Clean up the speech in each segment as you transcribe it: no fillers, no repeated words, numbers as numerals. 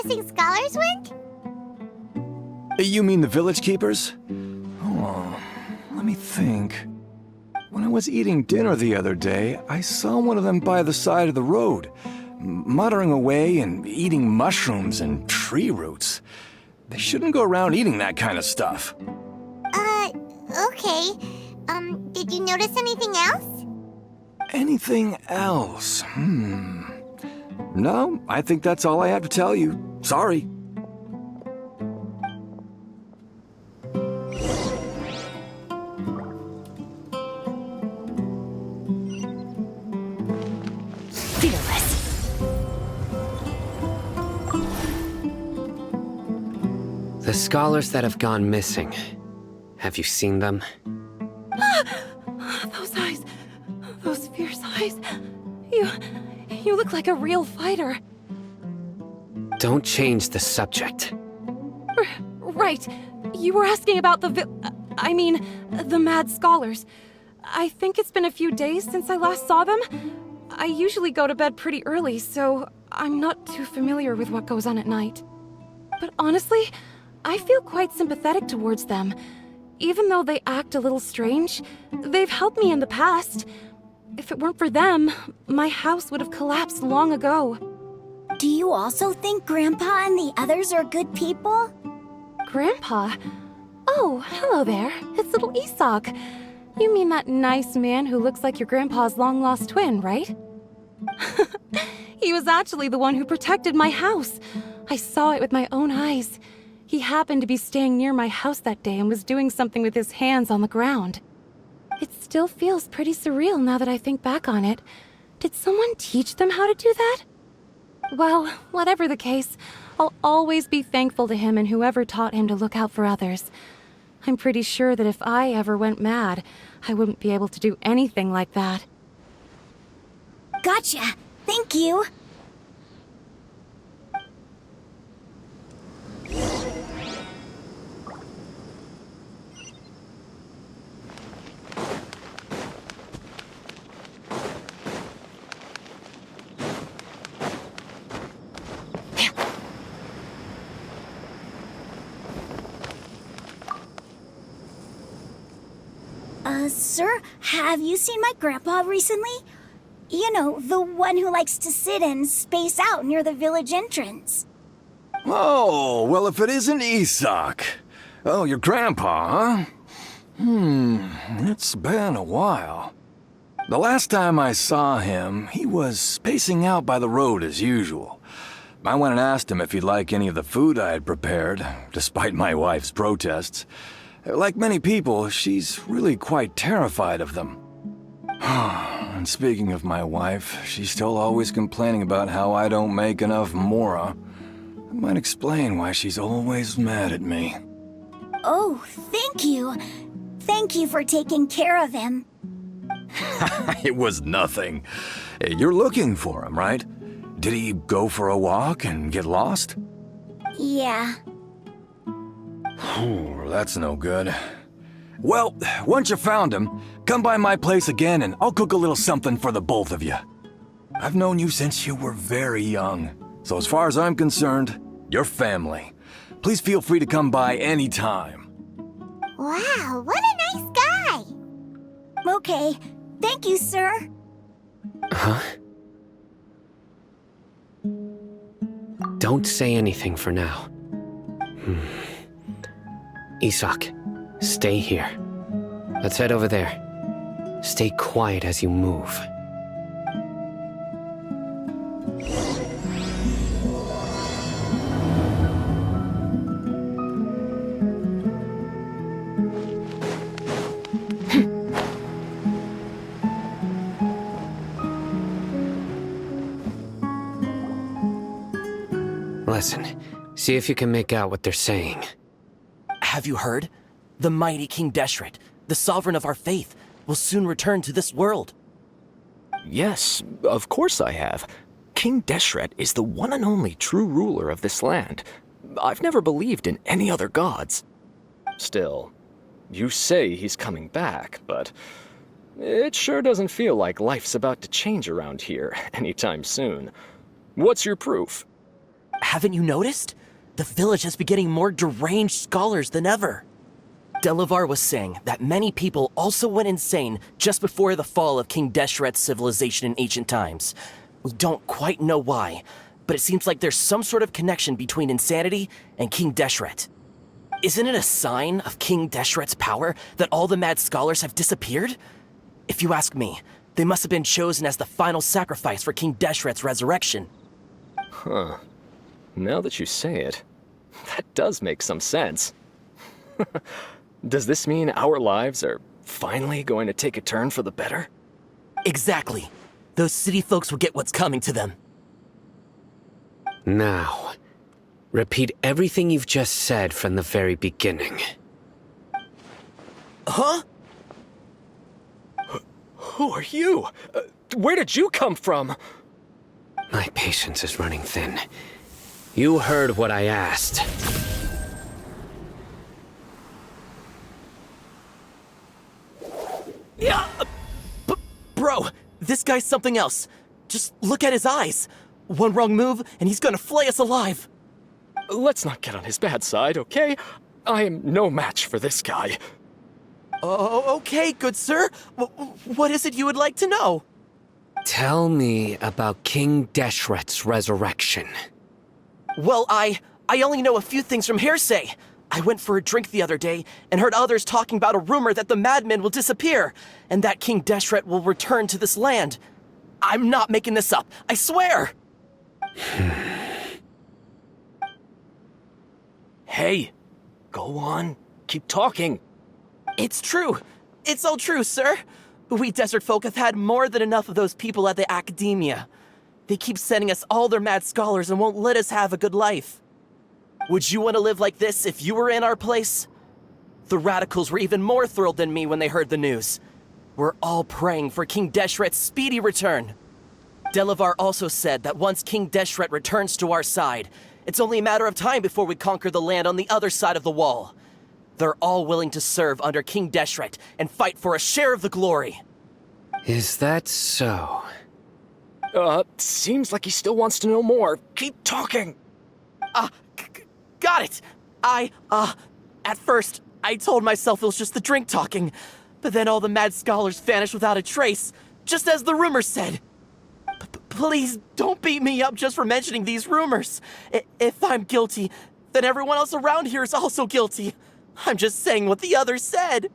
missing scholars went? You mean the village keepers? Oh, let me think. When I was eating dinner the other day, I saw one of them by the side of the road, muttering away and eating mushrooms and tree roots. They shouldn't go around eating that kind of stuff. Okay. Did you notice anything else? Anything else? No, I think that's all I have to tell you. Sorry. The scholars that have gone missing. Have you seen them? Those eyes. Those fierce eyes. You look like a real fighter. Don't change the subject. Right. You were asking about the the mad scholars. I think it's been a few days since I last saw them. I usually go to bed pretty early, so I'm not too familiar with what goes on at night. But honestly, I feel quite sympathetic towards them. Even though they act a little strange, they've helped me in the past. If it weren't for them, my house would have collapsed long ago. Do you also think Grandpa and the others are good people? Grandpa? Oh, hello there. It's little Isak. You mean that nice man who looks like your grandpa's long-lost twin, right? He was actually the one who protected my house. I saw it with my own eyes. He happened to be staying near my house that day and was doing something with his hands on the ground. It still feels pretty surreal now that I think back on it. Did someone teach them how to do that? Well, whatever the case, I'll always be thankful to him and whoever taught him to look out for others. I'm pretty sure that if I ever went mad, I wouldn't be able to do anything like that. Gotcha. Thank you. Sir, have you seen my grandpa recently? You know, the one who likes to sit and space out near the village entrance. Oh, well, if it isn't Isak. Oh, your grandpa, huh? It's been a while. The last time I saw him, he was spacing out by the road as usual. I went and asked him if he'd like any of the food I had prepared, despite my wife's protests. Like many people, she's really quite terrified of them. And speaking of my wife, she's still always complaining about how I don't make enough mora. That might explain why she's always mad at me. Oh, thank you. Thank you for taking care of him. It was nothing. You're looking for him, right? Did he go for a walk and get lost? Yeah. That's no good. Well, once you found him, come by my place again and I'll cook a little something for the both of you. I've known you since you were very young, so as far as I'm concerned, you're family. Please feel free to come by anytime. Wow, what a nice guy! Okay, thank you, sir. Huh? Don't say anything for now. Isak, stay here. Let's head over there. Stay quiet as you move. Listen, see if you can make out what they're saying. Have you heard? The mighty King Ch.3, the sovereign of our faith, will soon return to this world. Yes, of course I have. King Ch.3 is the one and only true ruler of this land. I've never believed in any other gods. Still, you say he's coming back, but it sure doesn't feel like life's about to change around here anytime soon. What's your proof? Haven't you noticed? The village has been getting more deranged scholars than ever. Delavar was saying that many people also went insane just before the fall of King Deshret's civilization in ancient times. We don't quite know why, but it seems like there's some sort of connection between insanity and King Deshret. Isn't it a sign of King Deshret's power that all the mad scholars have disappeared? If you ask me, they must have been chosen as the final sacrifice for King Deshret's resurrection. Huh. Now that you say it, that does make some sense. Does this mean our lives are finally going to take a turn for the better? Exactly. Those city folks will get what's coming to them. Now, repeat everything you've just said from the very beginning. Huh? Who are you? Where did you come from? My patience is running thin. You heard what I asked. Yeah, bro, this guy's something else. Just look at his eyes. One wrong move, and he's gonna flay us alive. Let's not get on his bad side, okay? I am no match for this guy. Oh, okay, good sir. What is it you would like to know? Tell me about King Deshret's resurrection. Well, I only know a few things from hearsay. I went for a drink the other day and heard others talking about a rumor that the madmen will disappear and that King Deshret will return to this land. I'm not making this up, I swear! Hey, go on. Keep talking. It's true. It's all true, sir. We desert folk have had more than enough of those people at the Akademiya. They keep sending us all their mad scholars and won't let us have a good life. Would you want to live like this if you were in our place? The radicals were even more thrilled than me when they heard the news. We're all praying for King Deshret's speedy return. Delavar also said that once King Deshret returns to our side, it's only a matter of time before we conquer the land on the other side of the wall. They're all willing to serve under King Deshret and fight for a share of the glory. Is that so? Seems like he still wants to know more. Keep talking. Got it! At first, I told myself it was just the drink talking, but then all the mad scholars vanished without a trace, just as the rumors said. Please don't beat me up just for mentioning these rumors. If I'm guilty, then everyone else around here is also guilty. I'm just saying what the others said.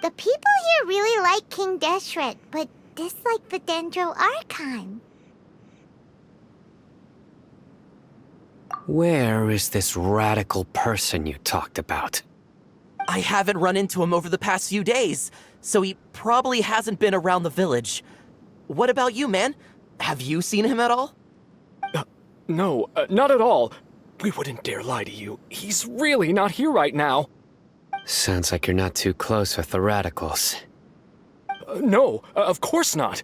The people here really like King Deshret, but dislike the Dendro Archon. Where is this radical person you talked about? I haven't run into him over the past few days, so he probably hasn't been around the village. What about you, man? Have you seen him at all? No, not at all. We wouldn't dare lie to you. He's really not here right now. Sounds like you're not too close with the radicals. No, of course not.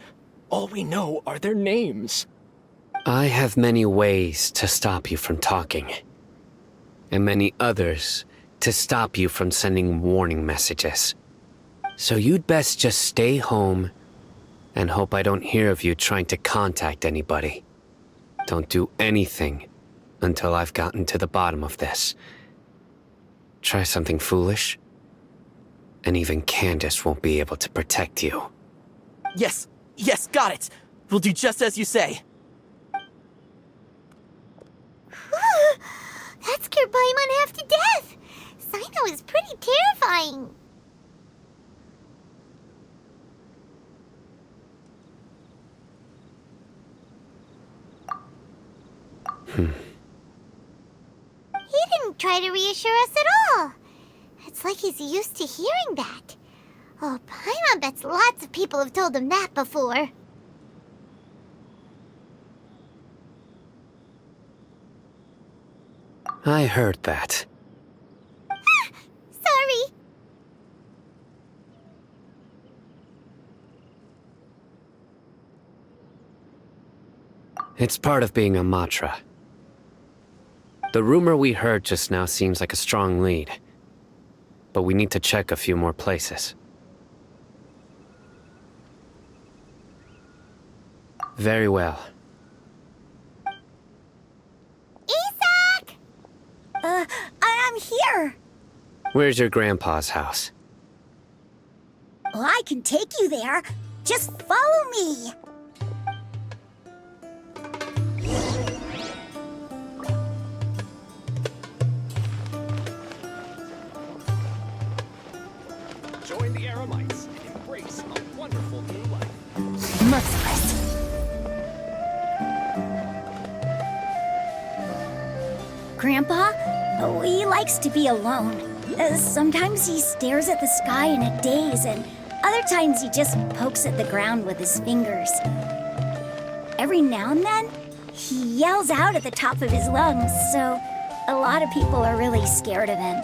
All we know are their names. I have many ways to stop you from talking, and many others to stop you from sending warning messages. So you'd best just stay home and hope I don't hear of you trying to contact anybody. Don't do anything until I've gotten to the bottom of this. Try something foolish, and even Candace won't be able to protect you. Yes, got it. We'll do just as you say. That scared Paimon half to death. Sino is pretty terrifying. He didn't try to reassure us at all. It's like he's used to hearing that. Oh, Paimon bets lots of people have told him that before. I heard that. Sorry. It's part of being a Matra. The rumor we heard just now seems like a strong lead, but we need to check a few more places. Very well. Where's your grandpa's house? Well, I can take you there. Just follow me. Join the Eremites and embrace a wonderful new life. Merciless. Grandpa? Oh, he likes to be alone. Sometimes he stares at the sky in a daze, and other times he just pokes at the ground with his fingers. Every now and then, he yells out at the top of his lungs, so a lot of people are really scared of him.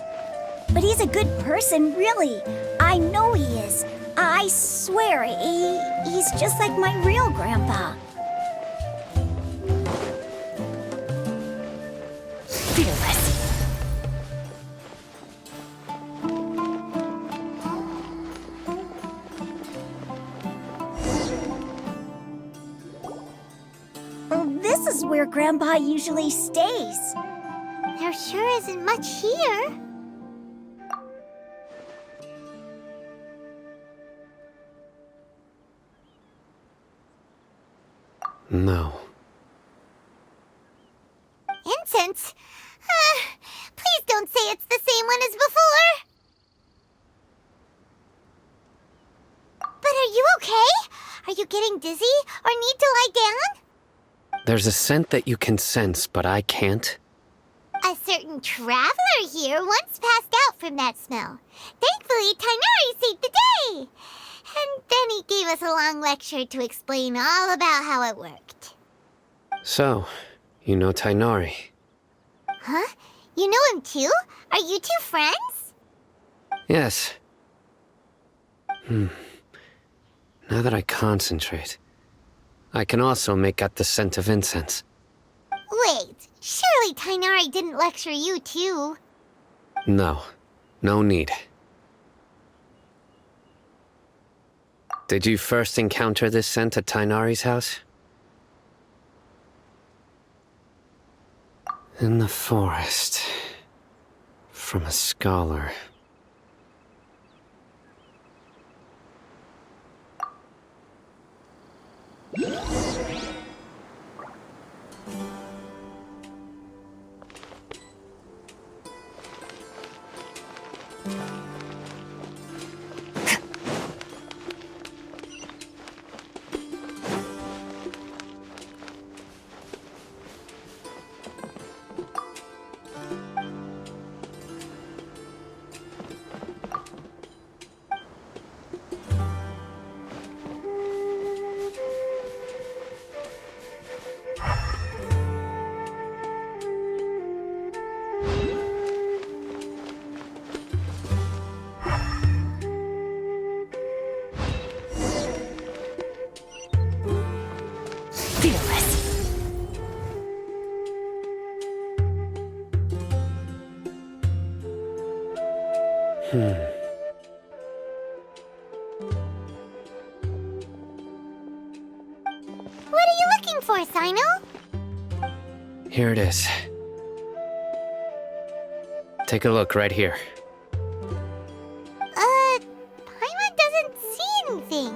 But he's a good person, really. I know he is. I swear, he's just like my real grandpa. Fearless. This is where Grandpa usually stays. There sure isn't much here. No. Incense? Please don't say it's the same one as before. But are you okay? Are you getting dizzy or need to lie down? There's a scent that you can sense, but I can't. A certain traveler here once passed out from that smell. Thankfully, Tighnari saved the day. And then he gave us a long lecture to explain all about how it worked. So, you know Tighnari. Huh? You know him too? Are you two friends? Yes. Now that I concentrate, I can also make out the scent of incense. Wait, surely Tighnari didn't lecture you too. No, no need. Did you first encounter this scent at Tighnari's house? In the forest. From a scholar. What are you looking for, Sino? Here it is. Take a look right here. Paimon doesn't see anything.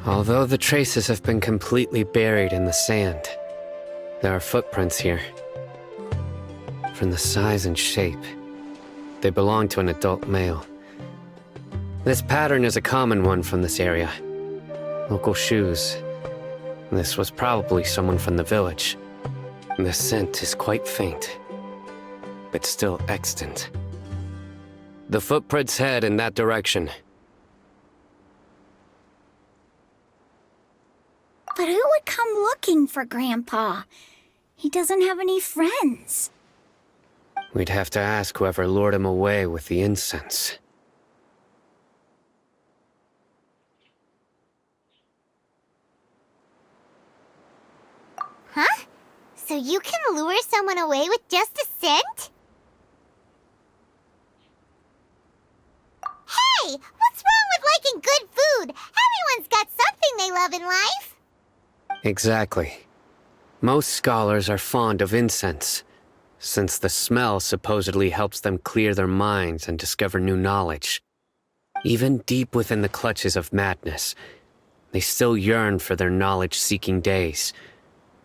Although the traces have been completely buried in the sand, there are footprints here. From the size and shape, they belong to an adult male. This pattern is a common one from this area. Local shoes. This was probably someone from the village. The scent is quite faint, but still extant. The footprints head in that direction. But who would come looking for Grandpa? He doesn't have any friends. We'd have to ask whoever lured him away with the incense. Huh? So you can lure someone away with just a scent? Hey! What's wrong with liking good food? Everyone's got something they love in life. Exactly. Most scholars are fond of incense, since the smell supposedly helps them clear their minds and discover new knowledge. Even deep within the clutches of madness, they still yearn for their knowledge-seeking days,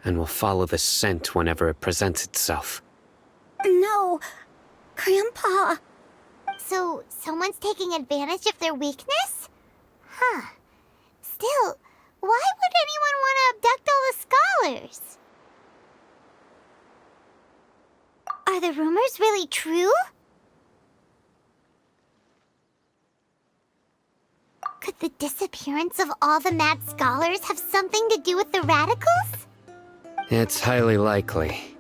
and will follow the scent whenever it presents itself. No, Grandpa. So, someone's taking advantage of their weakness? Huh. Still, why would anyone want to abduct all the scholars? Are the rumors really true? Could the disappearance of all the mad scholars have something to do with the radicals? It's highly likely.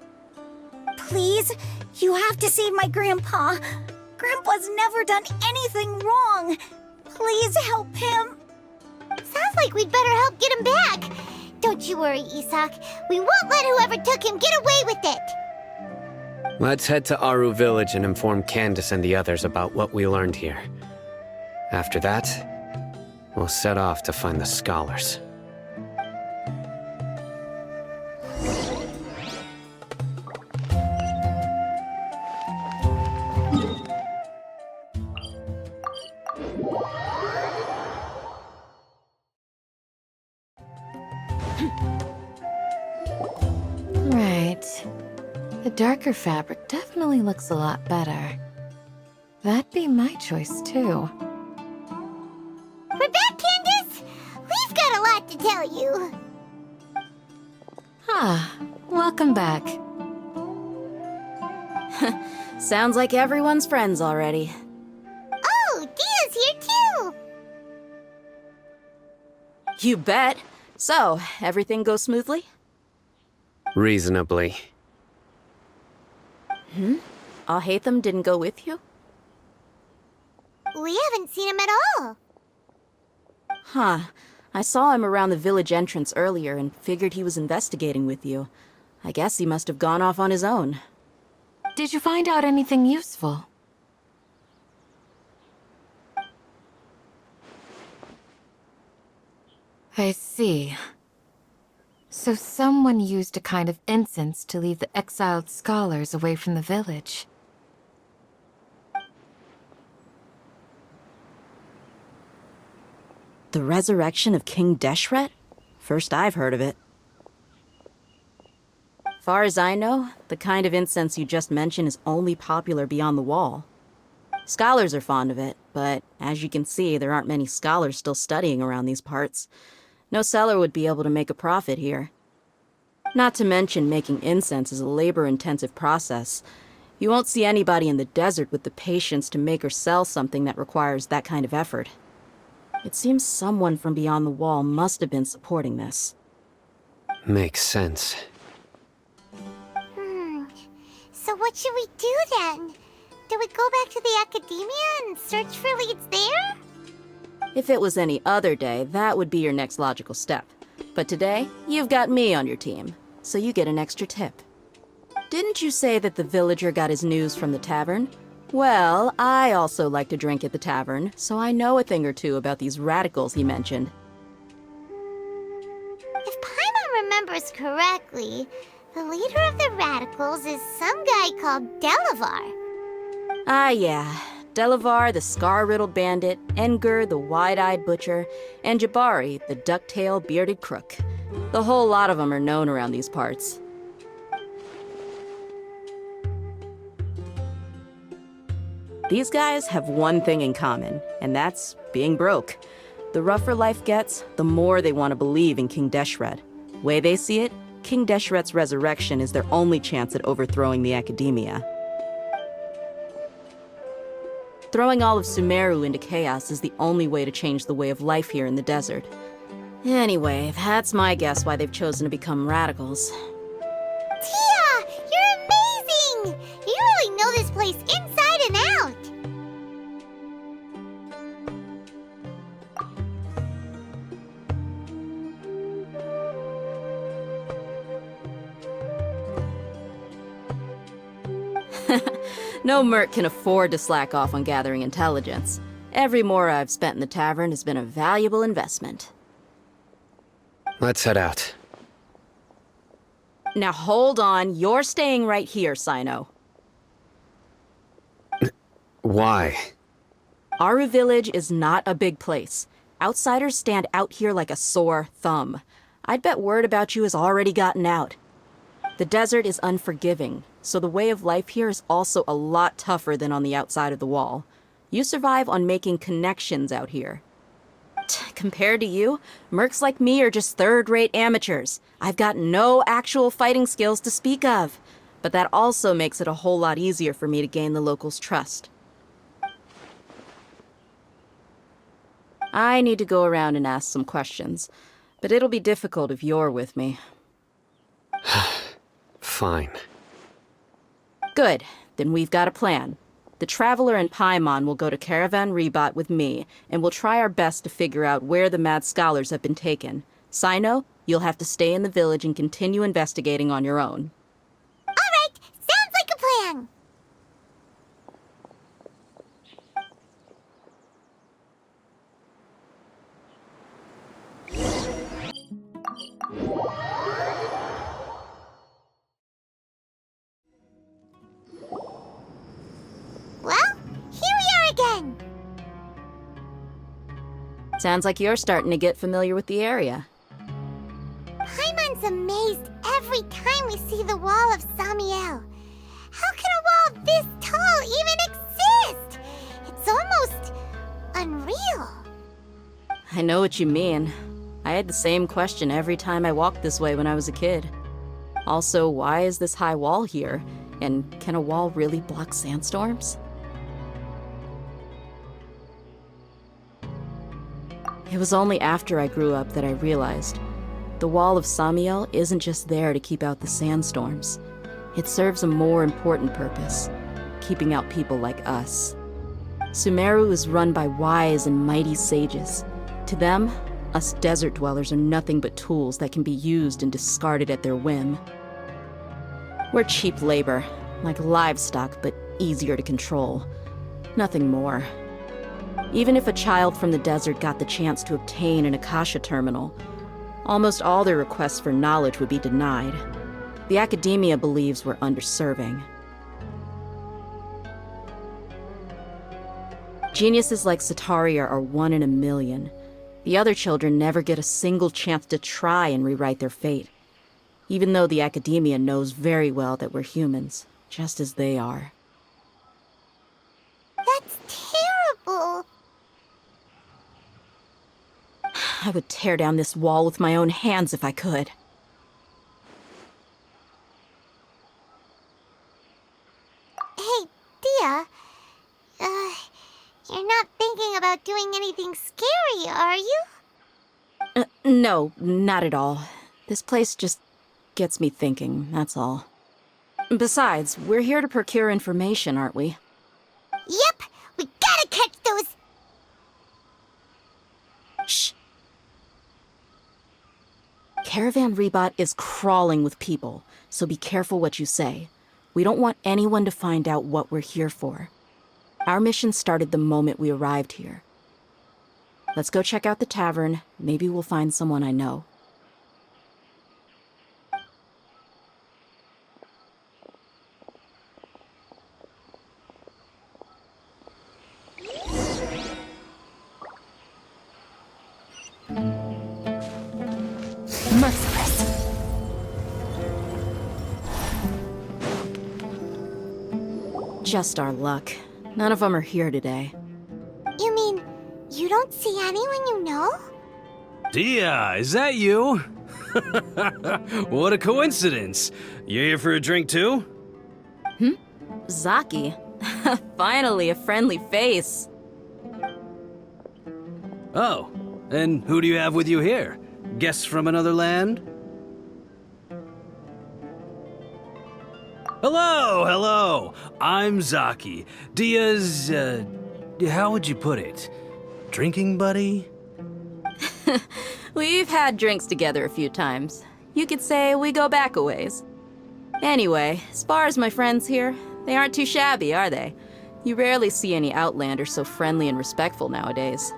Please, you have to save my Grandpa. Grandpa's never done anything wrong. Please help him. Sounds like we'd better help get him back. Don't you worry, Isak. We won't let whoever took him get away with it. Let's head to Aru Village and inform Candace and the others about what we learned here. After that, we'll set off to find the scholars. Right. The darker fabric definitely looks a lot better. That'd be my choice, too. We're back, Candace! We've got a lot to tell you. Ah, welcome back. Sounds like everyone's friends already. Oh, Dia's here too! You bet. So, everything goes smoothly? Reasonably. Alhaitham didn't go with you? We haven't seen him at all. Huh. I saw him around the village entrance earlier and figured he was investigating with you. I guess he must have gone off on his own. Did you find out anything useful? I see. So someone used a kind of incense to lead the exiled scholars away from the village. The resurrection of King Deshret? First I've heard of it. Far as I know, the kind of incense you just mentioned is only popular beyond the wall. Scholars are fond of it, but as you can see, there aren't many scholars still studying around these parts. No seller would be able to make a profit here. Not to mention, making incense is a labor-intensive process. You won't see anybody in the desert with the patience to make or sell something that requires that kind of effort. It seems someone from beyond the wall must have been supporting this. Makes sense. So what should we do then? Do we go back to the Akademiya and search for leads there? If it was any other day, that would be your next logical step. But today, you've got me on your team, so you get an extra tip. Didn't you say that the villager got his news from the tavern? Well, I also like to drink at the tavern, so I know a thing or two about these radicals he mentioned. If Paimon remembers correctly, the leader of the radicals is some guy called Delavar. Ah, yeah. Delavar, the scar-riddled bandit, Engur, the wide-eyed butcher, and Jabari, the duck-tailed bearded crook. The whole lot of them are known around these parts. These guys have one thing in common, and that's being broke. The rougher life gets, the more they want to believe in King Deshret. Way they see it, King Deshret's resurrection is their only chance at overthrowing the Akademiya. Throwing all of Sumeru into chaos is the only way to change the way of life here in the desert. Anyway, that's my guess why they've chosen to become radicals. Tia, you're amazing! You really know this place inside and out! No merc can afford to slack off on gathering intelligence. Every mora I've spent in the tavern has been a valuable investment. Let's head out. Now hold on, you're staying right here, Sino. Why? Aru Village is not a big place. Outsiders stand out here like a sore thumb. I'd bet word about you has already gotten out. The desert is unforgiving, so the way of life here is also a lot tougher than on the outside of the wall. You survive on making connections out here. Compared to you, mercs like me are just third-rate amateurs. I've got no actual fighting skills to speak of. But that also makes it a whole lot easier for me to gain the locals' trust. I need to go around and ask some questions, but it'll be difficult if you're with me. Fine. Good, then we've got a plan. The Traveler and Paimon will go to Caravan Rebot with me, and we'll try our best to figure out where the Mad Scholars have been taken. Sino, you'll have to stay in the village and continue investigating on your own. All right, sounds like a plan. Well, here we are again. Sounds like you're starting to get familiar with the area. Paimon's amazed every time we see the wall of Samiel. How can a wall this tall even exist? It's almost unreal. I know what you mean. I had the same question every time I walked this way when I was a kid. Also, why is this high wall here? And can a wall really block sandstorms? It was only after I grew up that I realized the wall of Samiel isn't just there to keep out the sandstorms. It serves a more important purpose, keeping out people like us. Sumeru is run by wise and mighty sages. To them, us desert dwellers are nothing but tools that can be used and discarded at their whim. We're cheap labor, like livestock, but easier to control. Nothing more. Even if a child from the desert got the chance to obtain an Akasha terminal, almost all their requests for knowledge would be denied. The Akademiya believes we're underserving. Geniuses like Sataria are 1 in a million. The other children never get a single chance to try and rewrite their fate, even though the Akademiya knows very well that we're humans, just as they are. That's terrible. I would tear down this wall with my own hands if I could. Hey, Dia. You're not thinking about doing anything scary, are you? No, not at all. This place just gets me thinking, that's all. Besides, we're here to procure information, aren't we? Yep, we gotta catch those. Shh. Caravan Rebot is crawling with people, so be careful what you say. We don't want anyone to find out what we're here for. Our mission started the moment we arrived here. Let's go check out the tavern. Maybe we'll find someone I know. Merciless. Just our luck. None of them are here today. You mean, you don't see anyone you know? Dia, is that you? What a coincidence. You here for a drink too? Zaki. Finally, a friendly face. Oh, and who do you have with you here? Guests from another land? Hello, hello. I'm Zaki. Dia's, how would you put it? Drinking buddy? We've had drinks together a few times. You could say we go back a ways. Anyway, as far as my friends here, they aren't too shabby, are they? You rarely see any Outlanders so friendly and respectful nowadays.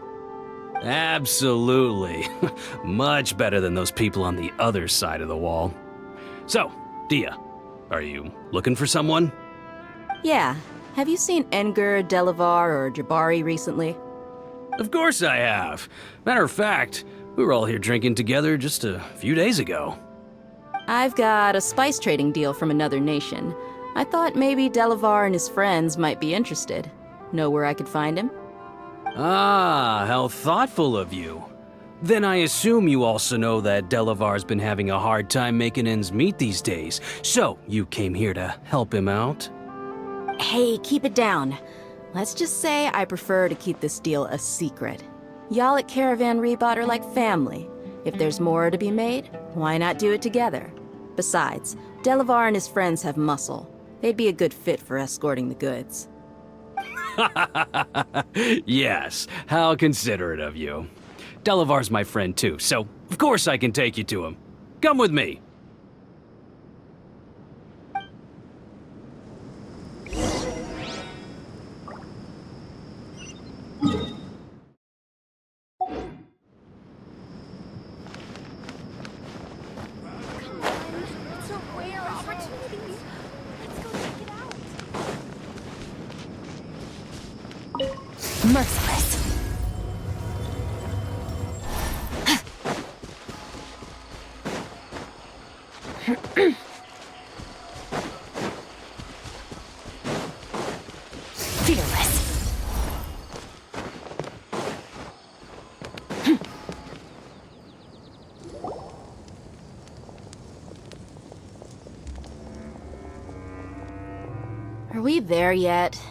Absolutely. Much better than those people on the other side of the wall. So, Dia, are you looking for someone? Yeah. Have you seen Enger, Delavar, or Jabari recently? Of course I have. Matter of fact, we were all here drinking together just a few days ago. I've got a spice trading deal from another nation. I thought maybe Delavar and his friends might be interested. Know where I could find him? Ah, how thoughtful of you. Then I assume you also know that Delavar's been having a hard time making ends meet these days, so you came here to help him out? Hey, keep it down. Let's just say I prefer to keep this deal a secret. Y'all at Caravan Rebot are like family. If there's more to be made, why not do it together? Besides, Delavar and his friends have muscle. They'd be a good fit for escorting the goods. Yes, how considerate of you. Delavar's my friend too, so of course I can take you to him. Come with me. It's a rare opportunity. Let's go check it out. Merciless. Fearless. Are we there yet?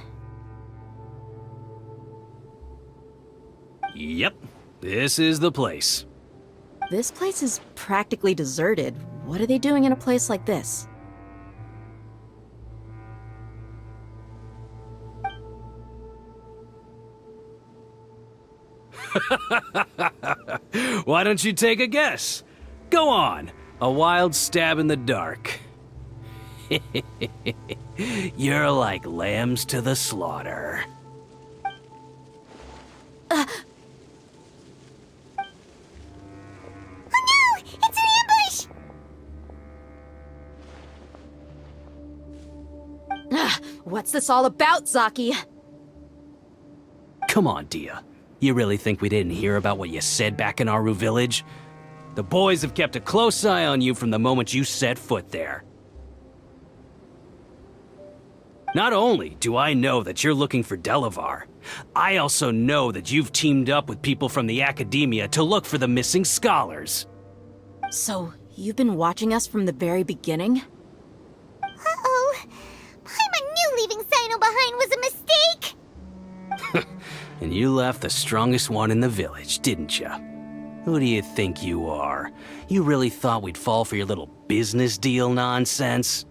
Yep, this is the place. This place is practically deserted. What are they doing in a place like this? Why don't you take a guess? Go on, a wild stab in the dark. You're like lambs to the slaughter. Oh no! It's an ambush! What's this all about, Zaki? Come on, Dia. You really think we didn't hear about what you said back in Aru village? The boys have kept a close eye on you from the moment you set foot there. Not only do I know that you're looking for Delavar, I also know that you've teamed up with people from the Akademiya to look for the missing scholars. So, you've been watching us from the very beginning? Uh-oh. Paimon knew leaving Sino behind was a mistake! And you left the strongest one in the village, didn't you? Who do you think you are? You really thought we'd fall for your little business deal nonsense?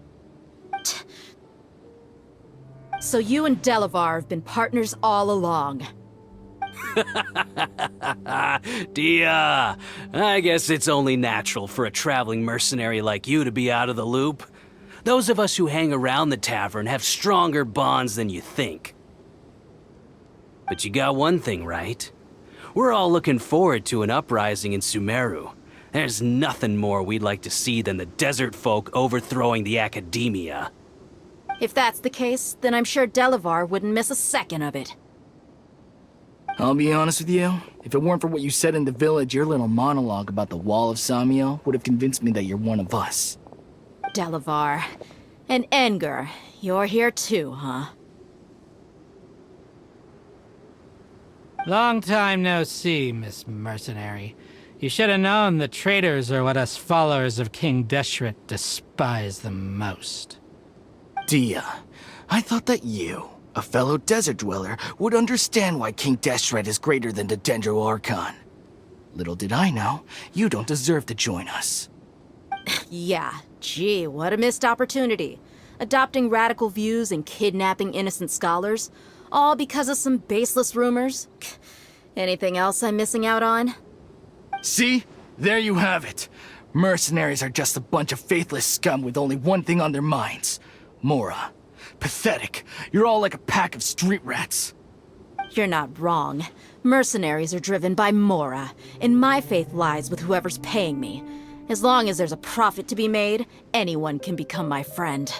So you and Delavar have been partners all along. Dia, I guess it's only natural for a traveling mercenary like you to be out of the loop. Those of us who hang around the tavern have stronger bonds than you think. But you got one thing right. We're all looking forward to an uprising in Sumeru. There's nothing more we'd like to see than the desert folk overthrowing the Akademiya. If that's the case, then I'm sure Delavar wouldn't miss a second of it. I'll be honest with you. If it weren't for what you said in the village, your little monologue about the Wall of Samiel would have convinced me that you're one of us. Delavar. And Enger, you're here too, huh? Long time no see, Miss Mercenary. You should have known the traitors are what us followers of King Deshret despise the most. Dia, I thought that you, a fellow desert dweller, would understand why King Deshret is greater than the Sumeru Archon. Little did I know, you don't deserve to join us. Yeah, gee, what a missed opportunity. Adopting radical views and kidnapping innocent scholars, all because of some baseless rumors. Anything else I'm missing out on? See? There you have it. Mercenaries are just a bunch of faithless scum with only one thing on their minds. Mora. Pathetic. You're all like a pack of street rats. You're not wrong. Mercenaries are driven by Mora, and my faith lies with whoever's paying me. As long as there's a profit to be made, anyone can become my friend.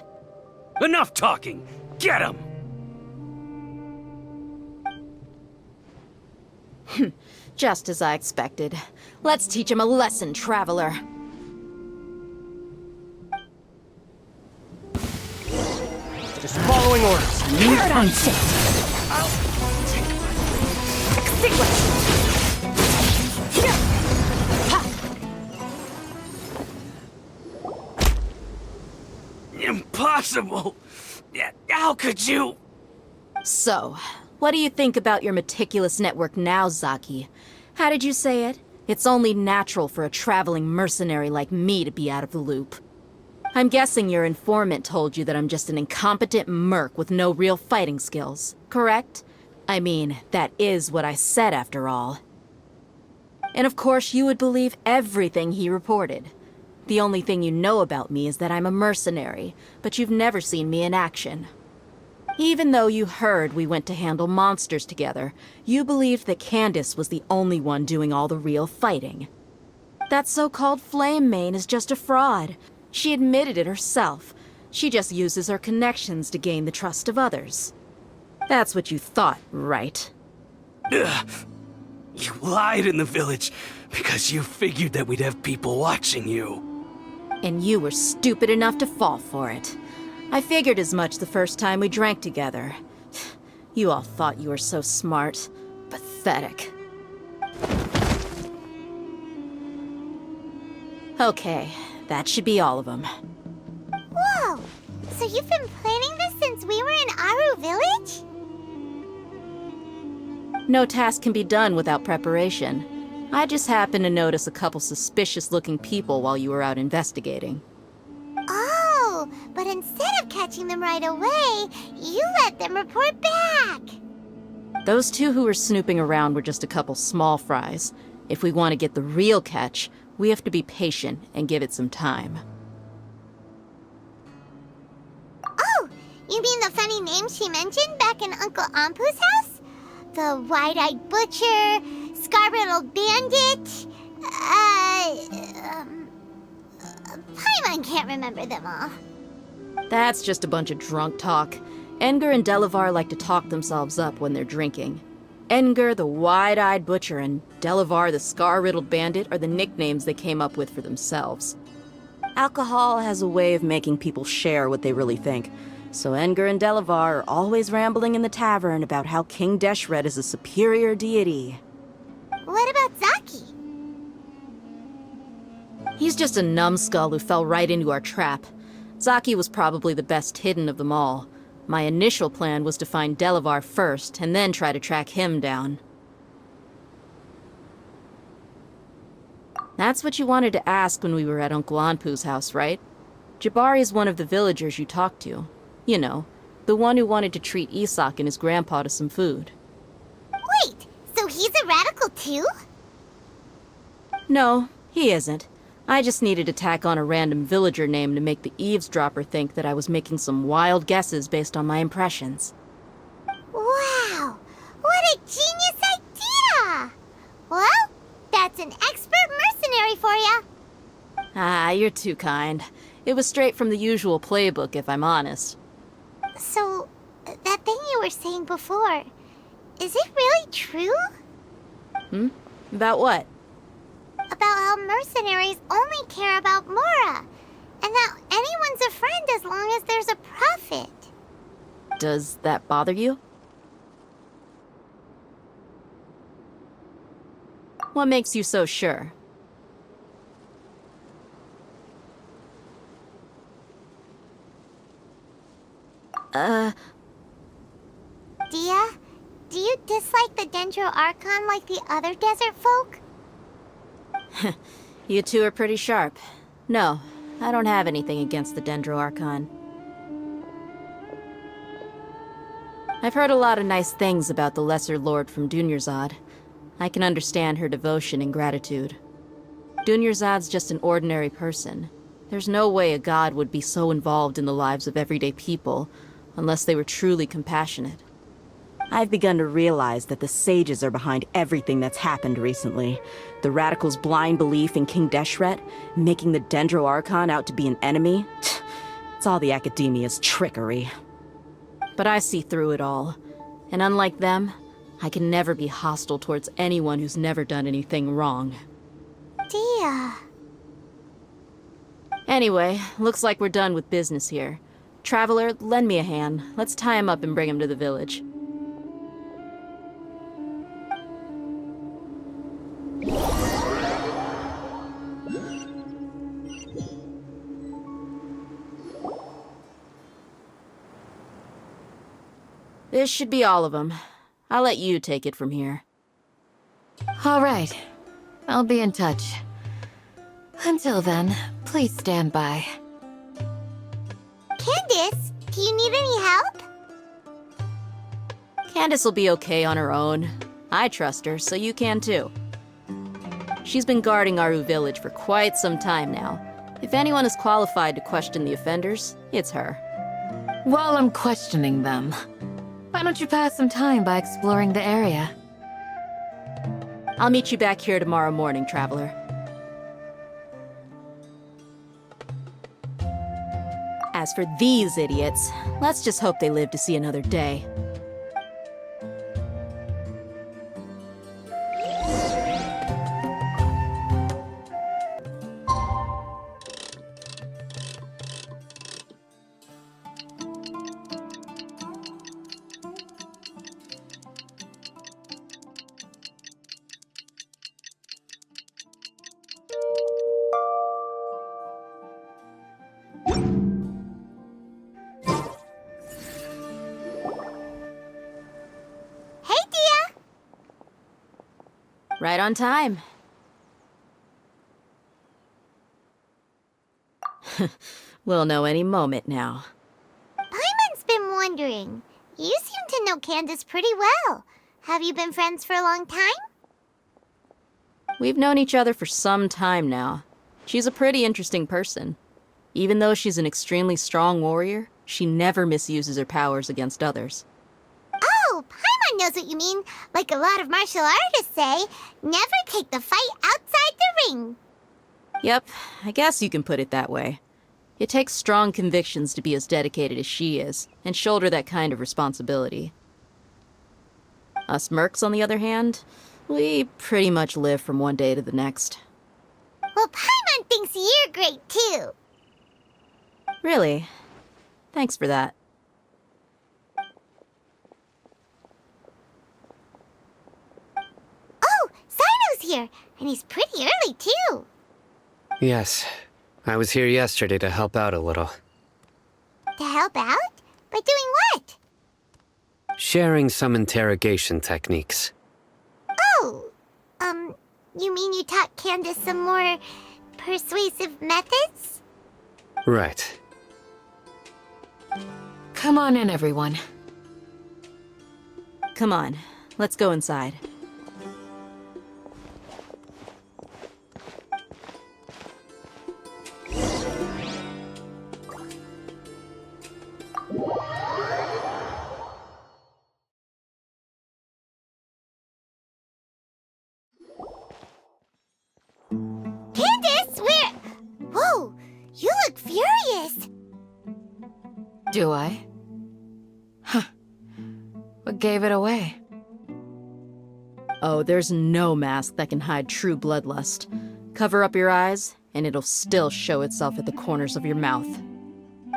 Enough talking! Get him! Just as I expected. Let's teach him a lesson, traveler. Just following orders. Paradigm shift! Impossible! Yeah, how could you? So, what do you think about your meticulous network now, Zaki? How did you say it? It's only natural for a traveling mercenary like me to be out of the loop. I'm guessing your informant told you that I'm just an incompetent merc with no real fighting skills, correct? I mean, that is what I said after all. And of course you would believe everything he reported. The only thing you know about me is that I'm a mercenary, but you've never seen me in action. Even though you heard we went to handle monsters together, you believed that Candace was the only one doing all the real fighting. That so-called Flame Main is just a fraud. She admitted it herself. She just uses her connections to gain the trust of others. That's what you thought, right? Ugh. You lied in the village because you figured that we'd have people watching you. And you were stupid enough to fall for it. I figured as much the first time we drank together. You all thought you were so smart. Pathetic. Okay, that should be all of them. Whoa! So you've been planning this since we were in Aru Village? No task can be done without preparation. I just happened to notice a couple suspicious-looking people while you were out investigating. Oh, but instead of catching them right away, you let them report back! Those two who were snooping around were just a couple small fries. If we want to get the real catch, we have to be patient and give it some time. Oh, you mean the funny name she mentioned back in Uncle Ampu's house? The wide-eyed butcher, scar-riddled bandit, Paimon can't remember them all. That's just a bunch of drunk talk. Edgar and Delavar like to talk themselves up when they're drinking. Edgar, the wide-eyed butcher, and Delavar, the scar-riddled bandit, are the nicknames they came up with for themselves. Alcohol has a way of making people share what they really think, so Edgar and Delavar are always rambling in the tavern about how King Deshret is a superior deity. What about Zaki? He's just a numbskull who fell right into our trap. Zaki was probably the best hidden of them all. My initial plan was to find Delavar first, and then try to track him down. That's what you wanted to ask when we were at Uncle Anpu's house, right? Jabari is one of the villagers you talked to. You know, the one who wanted to treat Isak and his grandpa to some food. Wait, so he's a radical too? No, he isn't. I just needed to tack on a random villager name to make the eavesdropper think that I was making some wild guesses based on my impressions. Wow, what a genius idea! Well, that's an expert mercenary for ya. Ah, you're too kind. It was straight from the usual playbook, if I'm honest. So, that thing you were saying before, is it really true? About what? About how mercenaries only care about Mora, and that anyone's a friend as long as there's a profit. Does that bother you? What makes you so sure? Dia, do you dislike the Dendro Archon like the other desert folk? You two are pretty sharp. No, I don't have anything against the Dendro Archon. I've heard a lot of nice things about the Lesser Lord from Dunyarzad. I can understand her devotion and gratitude. Dunyarzad's just an ordinary person. There's no way a god would be so involved in the lives of everyday people, unless they were truly compassionate. I've begun to realize that the sages are behind everything that's happened recently. The radicals' blind belief in King Deshret, making the Dendro Archon out to be an enemy. It's all the Akademiya's trickery. But I see through it all. And unlike them, I can never be hostile towards anyone who's never done anything wrong. Dia. Anyway, looks like we're done with business here. Traveler, lend me a hand. Let's tie him up and bring him to the village. This should be all of them. I'll let you take it from here. All right. I'll be in touch. Until then, please stand by. Candace, do you need any help? Candace will be okay on her own. I trust her, so you can too. She's been guarding Aru village for quite some time now. If anyone is qualified to question the offenders, it's her. While I'm questioning them, why don't you pass some time by exploring the area? I'll meet you back here tomorrow morning, Traveler. As for these idiots, let's just hope they live to see another day. Hey, Dia! Right on time. We'll know any moment now. Paimon's been wondering. You seem to know Candace pretty well. Have you been friends for a long time? We've known each other for some time now. She's a pretty interesting person. Even though she's an extremely strong warrior, she never misuses her powers against others. Oh, Paimon knows what you mean. Like a lot of martial artists say, never take the fight outside the ring. Yep, I guess you can put it that way. It takes strong convictions to be as dedicated as she is, and shoulder that kind of responsibility. Us mercs, on the other hand, we pretty much live from one day to the next. Well, Paimon thinks you're great too. Really? Thanks for that. Oh, Sino's here, and he's pretty early too. Yes. I was here yesterday to help out a little. To help out? By doing what? Sharing some interrogation techniques. Oh, you mean you taught Candace some more persuasive methods? Right. Come on in, everyone. Come on, let's go inside. Candace, where? Whoa, you look furious. Do I? Huh. What gave it away? Oh, there's no mask that can hide true bloodlust. Cover up your eyes, and it'll still show itself at the corners of your mouth.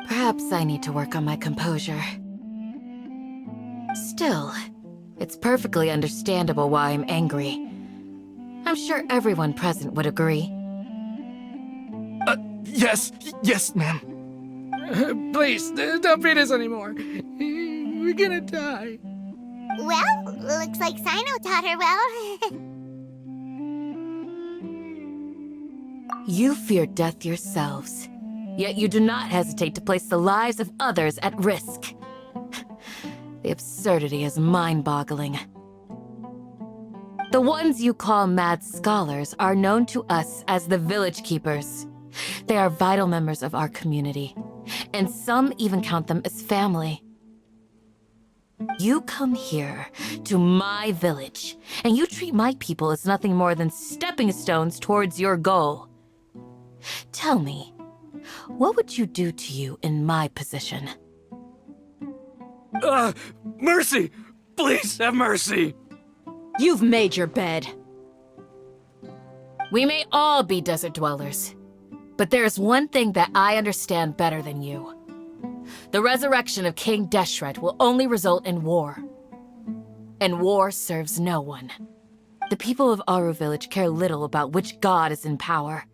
Perhaps I need to work on my composure. Still, it's perfectly understandable why I'm angry. I'm sure everyone present would agree. Yes, ma'am. Please, don't beat us anymore. We're gonna die. Well, looks like Sino taught her well. You fear death yourselves, yet you do not hesitate to place the lives of others at risk. The absurdity is mind-boggling. The ones you call mad scholars are known to us as the Village Keepers. They are vital members of our community, and some even count them as family. You come here to my village, and you treat my people as nothing more than stepping stones towards your goal. Tell me, what would you do to you in my position? Mercy! Please have mercy! You've made your bed. We may all be desert dwellers, but there's one thing that I understand better than you. The resurrection of King Deshret will only result in war. And war serves no one. The people of Aru Village care little about which god is in power.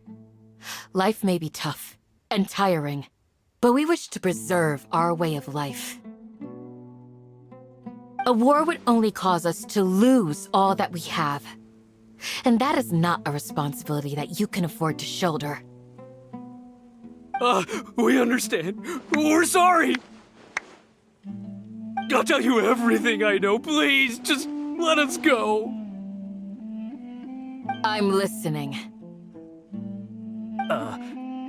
Life may be tough and tiring, but we wish to preserve our way of life. A war would only cause us to lose all that we have. And that is not a responsibility that you can afford to shoulder. We understand. We're sorry! I'll tell you everything I know, please. Just let us go. I'm listening.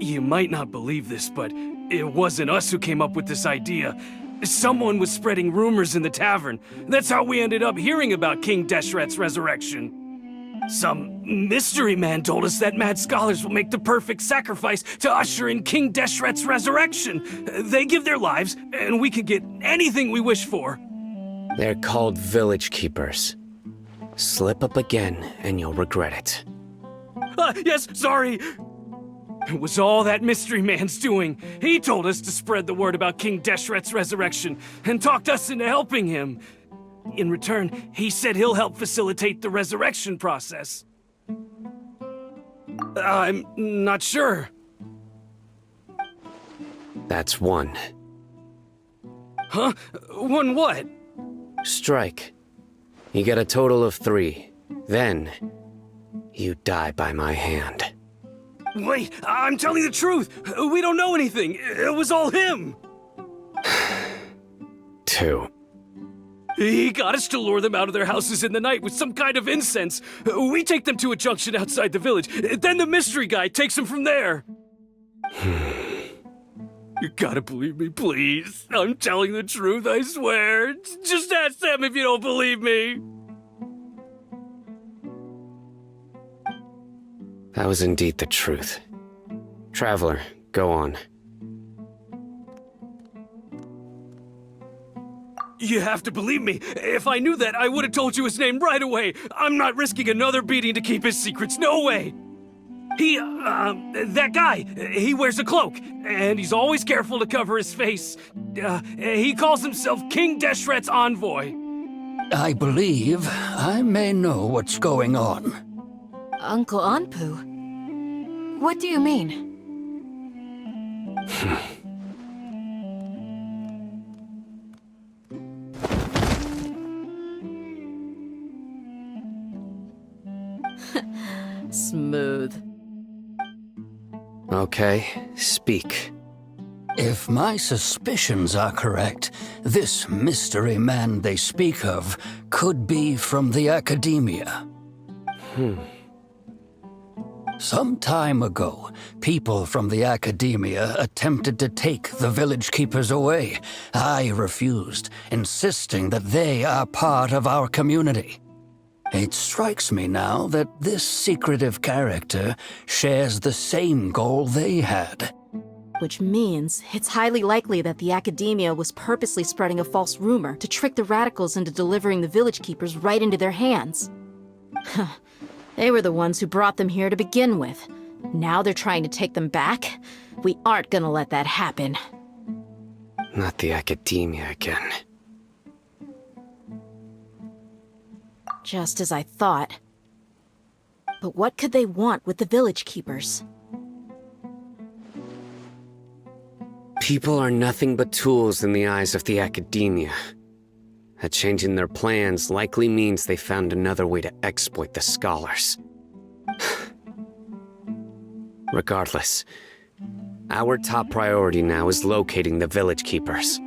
You might not believe this, but it wasn't us who came up with this idea. Someone was spreading rumors in the tavern. That's how we ended up hearing about King Deshret's resurrection. Some mystery man told us that mad scholars will make the perfect sacrifice to usher in King Deshret's resurrection. They give their lives, and we can get anything we wish for. They're called village keepers. Slip up again, and you'll regret it. Yes, sorry. It was all that mystery man's doing. He told us to spread the word about King Deshret's resurrection, and talked us into helping him. In return, he said he'll help facilitate the resurrection process. I'm not sure. That's one. Huh? One what? Strike. You get a total of 3. Then, you die by my hand. Wait, I'm telling the truth. We don't know anything. It was all him. 2. He got us to lure them out of their houses in the night with some kind of incense. We take them to a junction outside the village. Then the mystery guy takes them from there. You gotta believe me, please. I'm telling the truth, I swear. Just ask them if you don't believe me. That was indeed the truth. Traveler, go on. You have to believe me. If I knew that, I would have told you his name right away. I'm not risking another beating to keep his secrets. No way. That guy, he wears a cloak, and he's always careful to cover his face. He calls himself King Deshret's envoy. I believe I may know what's going on. Uncle Anpu? What do you mean? Smooth. Okay, speak. If my suspicions are correct, this mystery man they speak of could be from the Akademiya. Some time ago, people from the Akademiya attempted to take the village keepers away. I refused, insisting that they are part of our community. It strikes me now that this secretive character shares the same goal they had. Which means it's highly likely that the Akademiya was purposely spreading a false rumor to trick the radicals into delivering the village keepers right into their hands. They were the ones who brought them here to begin with. Now they're trying to take them back? We aren't gonna let that happen. Not the Akademiya again. Just as I thought. But what could they want with the village keepers? People are nothing but tools in the eyes of the Akademiya. A change in their plans likely means they found another way to exploit the scholars. Regardless, our top priority now is locating the village keepers.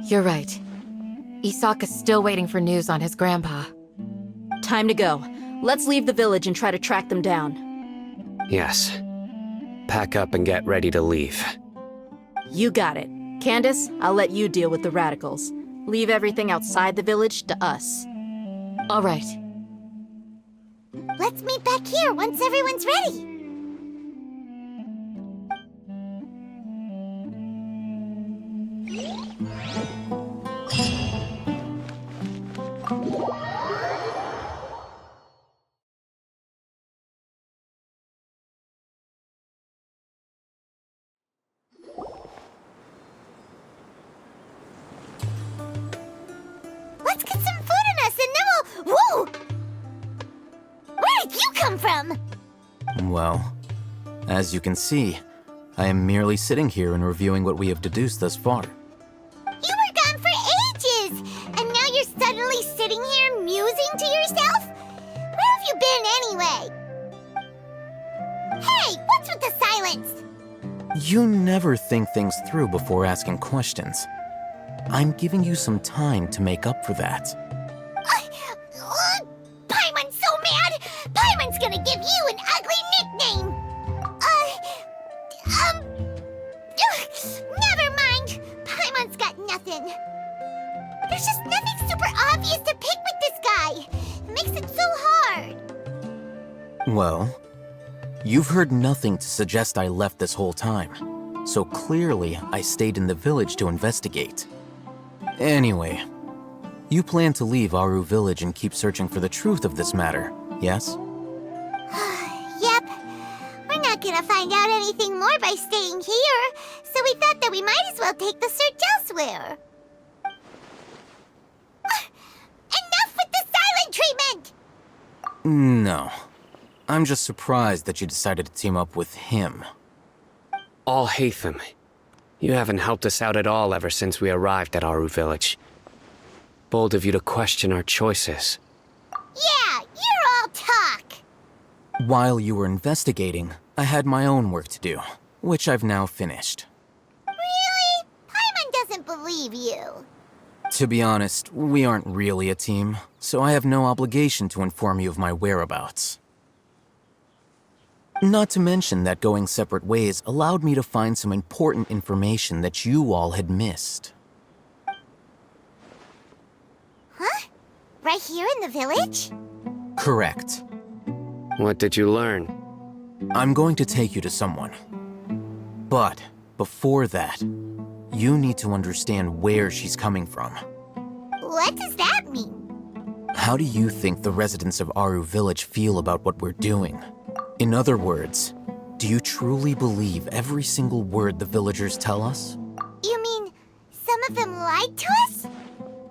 You're right. Isak is still waiting for news on his grandpa. Time to go. Let's leave the village and try to track them down. Yes. Pack up and get ready to leave. You got it. Candace, I'll let you deal with the radicals. Leave everything outside the village to us. All right. Let's meet back here once everyone's ready. Let's get some food in us and then we'll... Whoa! Where did you come from? Well, as you can see, I am merely sitting here and reviewing what we have deduced thus far. You were gone for ages! And now you're suddenly sitting here musing to yourself? Where have you been anyway? Hey, what's with the silence? You never think things through before asking questions. I'm giving you some time to make up for that. Paimon's so mad! Paimon's gonna give you an ugly nickname! Never mind. Paimon's got nothing. There's just nothing super obvious to pick with this guy. It makes it so hard. Well, you've heard nothing to suggest I left this whole time. So clearly, I stayed in the village to investigate. Anyway, you plan to leave Aru Village and keep searching for the truth of this matter, yes? Yep. We're not gonna find out anything more by staying here, so we thought that we might as well take the search elsewhere. Enough with the silent treatment! No. I'm just surprised that you decided to team up with him. Al-Haytham, you haven't helped us out at all ever since we arrived at Aru Village. Bold of you to question our choices. Yeah, you're all talk! While you were investigating, I had my own work to do, which I've now finished. Really? Paimon doesn't believe you. To be honest, we aren't really a team, so I have no obligation to inform you of my whereabouts. Not to mention that going separate ways allowed me to find some important information that you all had missed. Huh? Right here in the village? Correct. What did you learn? I'm going to take you to someone. But before that, you need to understand where she's coming from. What does that mean? How do you think the residents of Aru Village feel about what we're doing? In other words, do you truly believe every single word the villagers tell us? You mean, some of them lied to us?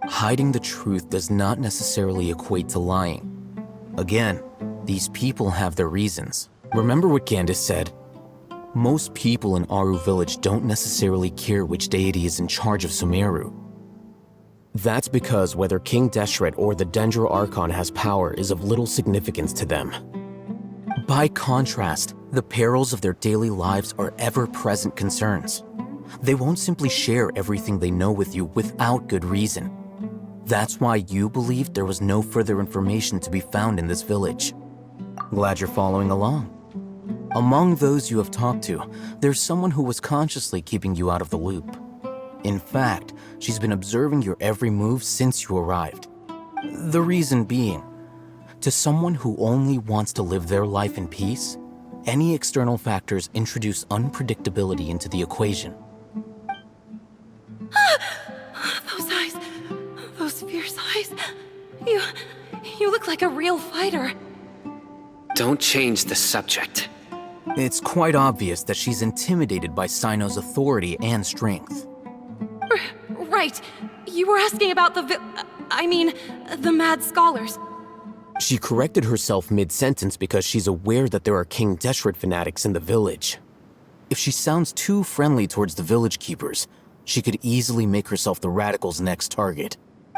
Hiding the truth does not necessarily equate to lying. Again, these people have their reasons. Remember what Candace said? Most people in Aru Village don't necessarily care which deity is in charge of Sumeru. That's because whether King Deshret or the Sumeru Archon has power is of little significance to them. By contrast, the perils of their daily lives are ever-present concerns. They won't simply share everything they know with you without good reason. That's why you believed there was no further information to be found in this village. Glad you're following along. Among those you have talked to, there's someone who was consciously keeping you out of the loop. In fact, she's been observing your every move since you arrived. The reason being, to someone who only wants to live their life in peace, any external factors introduce unpredictability into the equation. Those eyes. Those fierce eyes. You look like a real fighter. Don't change the subject. It's quite obvious that she's intimidated by Sino's authority and strength. Right. You were asking about the the mad scholars. She corrected herself mid-sentence because she's aware that there are King Deshret fanatics in the village. If she sounds too friendly towards the village keepers, she could easily make herself the radicals' next target.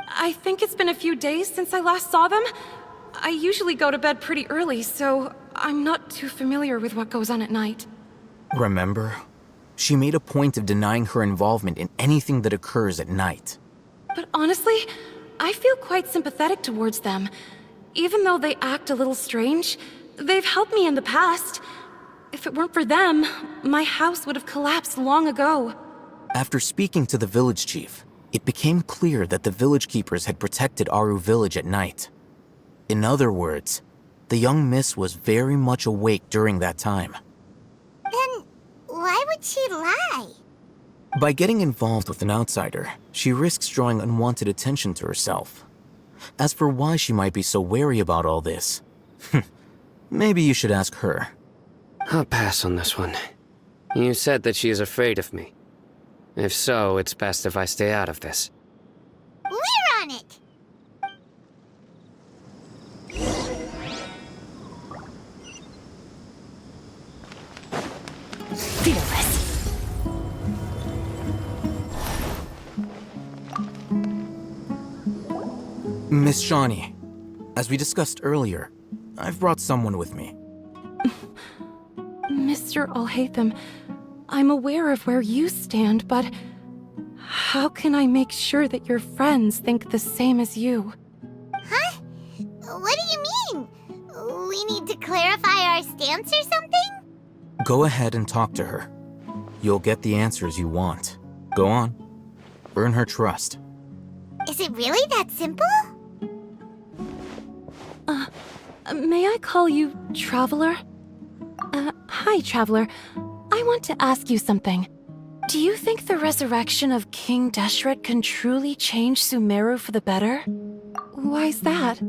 I think it's been a few days since I last saw them. I usually go to bed pretty early, so I'm not too familiar with what goes on at night. Remember? She made a point of denying her involvement in anything that occurs at night. But honestly, I feel quite sympathetic towards them. Even though they act a little strange, they've helped me in the past. If it weren't for them, my house would have collapsed long ago. After speaking to the village chief, it became clear that the village keepers had protected Aru village at night. In other words, the young miss was very much awake during that time. Then why would she lie? By getting involved with an outsider, she risks drawing unwanted attention to herself. As for why she might be so wary about all this, maybe you should ask her. I'll pass on this one. You said that she is afraid of me. If so, it's best if I stay out of this. We're on it! Fearless. Miss Shawnee, as we discussed earlier, I've brought someone with me. Mr. Alhaitham, I'm aware of where you stand, but how can I make sure that your friends think the same as you? Huh? What do you mean? We need to clarify our stance or something? Go ahead and talk to her. You'll get the answers you want. Go on. Earn her trust. Is it really that simple? May I call you Traveler? Hi, Traveler. I want to ask you something. Do you think the resurrection of King Deshret can truly change Sumeru for the better? Why's that?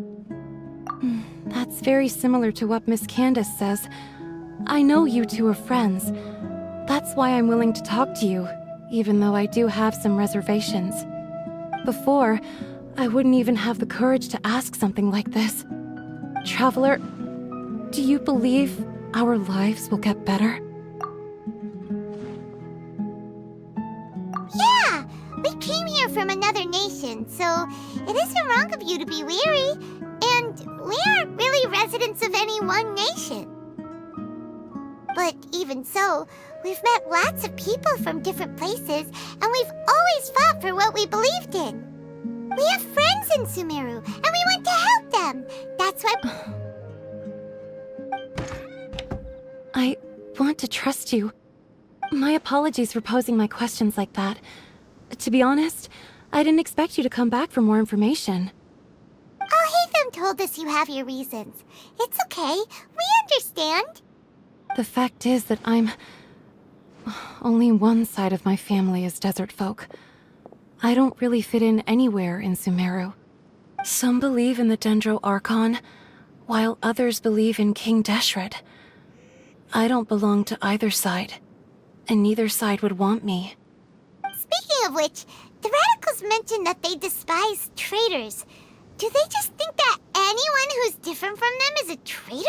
That's very similar to what Miss Candace says. I know you two are friends. That's why I'm willing to talk to you, even though I do have some reservations. Before, I wouldn't even have the courage to ask something like this. Traveler, do you believe our lives will get better? Yeah! We came here from another nation, so it isn't wrong of you to be weary. And we aren't really residents of any one nation. But even so, we've met lots of people from different places, and we've always fought for what we believed in. We have friends in Sumeru, and we want to help them. That's why... I want to trust you. My apologies for posing my questions like that. To be honest, I didn't expect you to come back for more information. Alhaitham told us you have your reasons. It's okay. We understand. The fact is that only one side of my family is desert folk. I don't really fit in anywhere in Sumeru. Some believe in the Dendro Archon, while others believe in King Deshret. I don't belong to either side, and neither side would want me. Speaking of which, the radicals mentioned that they despise traitors. Do they just think that anyone who's different from them is a traitor?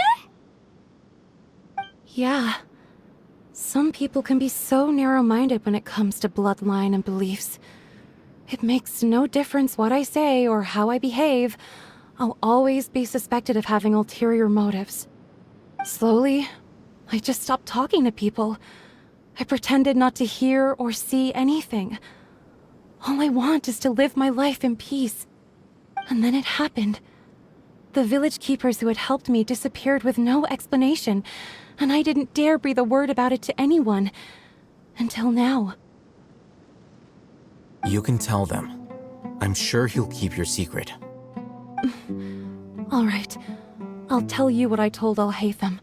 Yeah. Some people can be so narrow-minded when it comes to bloodline and beliefs. It makes no difference what I say or how I behave. I'll always be suspected of having ulterior motives. Slowly, I just stopped talking to people. I pretended not to hear or see anything. All I want is to live my life in peace. And then it happened. The village keepers who had helped me disappeared with no explanation, and I didn't dare breathe a word about it to anyone. Until now. You can tell them. I'm sure he'll keep your secret. All right. I'll tell you what I told Alhaitham.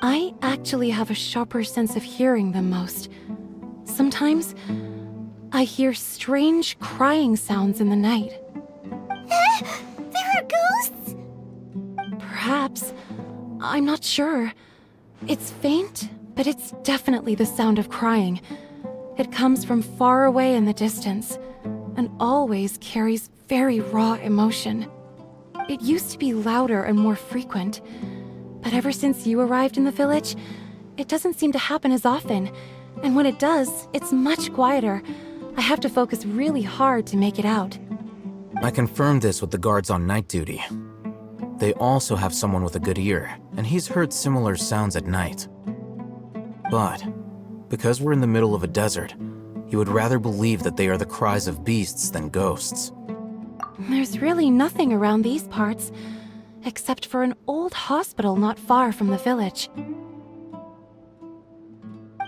I actually have a sharper sense of hearing than most. Sometimes, I hear strange crying sounds in the night. There are ghosts? Perhaps. I'm not sure. It's faint, but it's definitely the sound of crying. It comes from far away in the distance, and always carries very raw emotion. It used to be louder and more frequent, but ever since you arrived in the village, it doesn't seem to happen as often, and when it does, it's much quieter. I have to focus really hard to make it out. I confirmed this with the guards on night duty. They also have someone with a good ear, and he's heard similar sounds at night. But, because we're in the middle of a desert, he would rather believe that they are the cries of beasts than ghosts. There's really nothing around these parts, except for an old hospital not far from the village.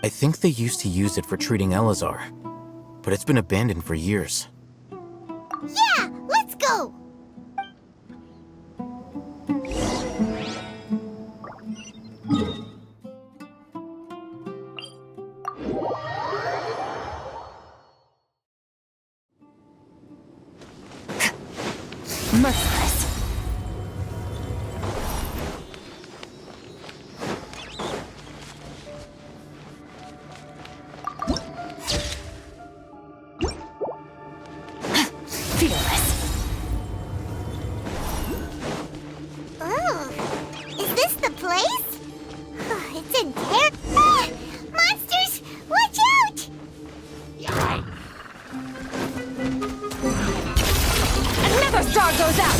I think they used to use it for treating Elazar. but it's been abandoned for years. Yeah, let's go! Merciless. Fearless. Oh, is this the place? It's in there. Ah! Monsters! Watch out! Another star goes out!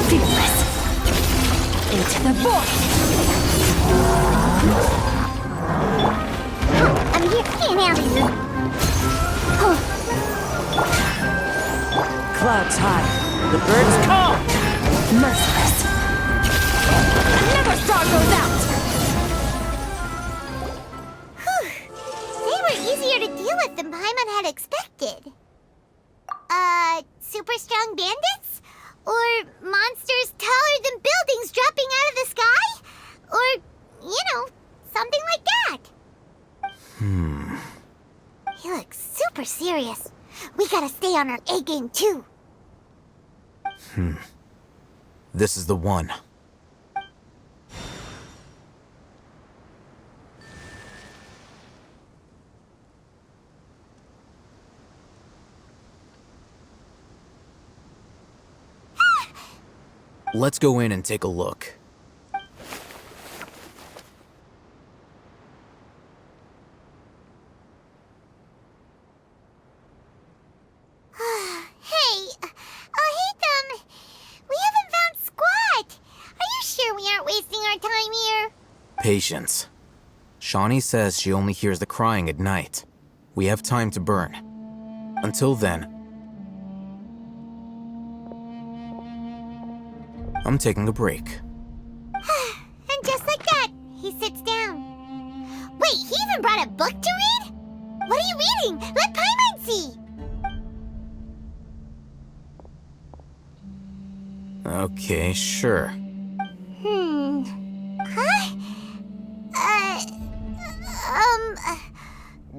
Fearless. Into the void! I'm here. Can't handle you. Clouds high. The birds call! Merciless. Another star goes out! They were easier to deal with than Paimon had expected. Super strong bandits? Or monsters taller than buildings dropping out of the sky? Or, something like that. He looks super serious. We gotta stay on our A game too. This is the one. Let's go in and take a look. Hey, we haven't found squat. Are you sure we aren't wasting our time here? Patience. Shawnee says she only hears the crying at night. We have time to burn. Until then, I'm taking a break. And just like that, he sits down. Wait, he even brought a book to read? What are you reading? Let Paimon see! Okay, sure. Huh?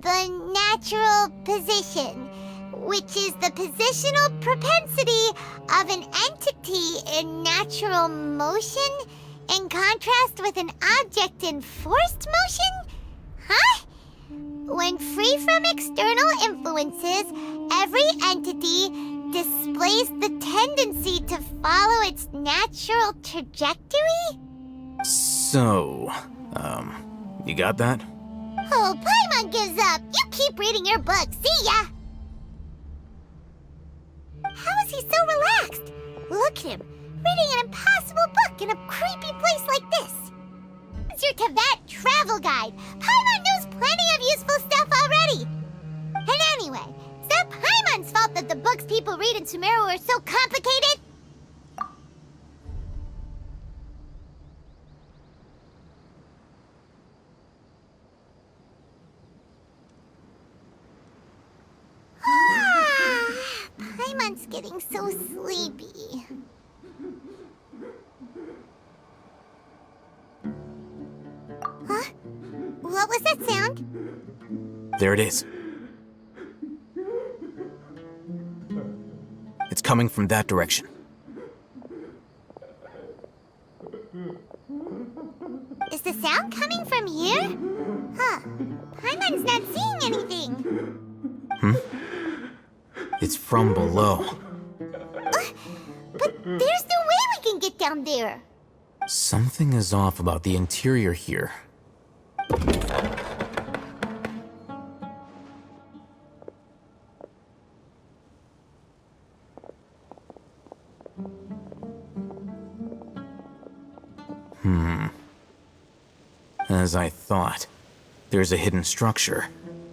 The natural position, which is the positional propensity of an entity in natural motion in contrast with an object in forced motion? Huh? When free from external influences, every entity displays the tendency to follow its natural trajectory? So, you got that? Oh, Paimon gives up. You keep reading your book. See ya! How is he so relaxed? Look at him, reading an impossible book in a creepy place like this. It's your Teyvat travel guide. Paimon knows plenty of useful stuff already. And anyway, is that Paimon's fault that the books people read in Sumeru are so complicated? Paimon's getting so sleepy. Huh? What was that sound? There it is. It's coming from that direction. Is the sound coming from here? Huh. Paimon's not seeing anything. It's from below. But there's no way we can get down there. Something is off about the interior here. As I thought. There's a hidden structure.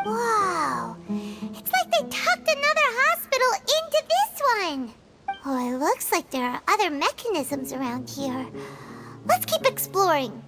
Whoa! It's like they tucked another hospital into this one! Oh, it looks like there are other mechanisms around here. Let's keep exploring.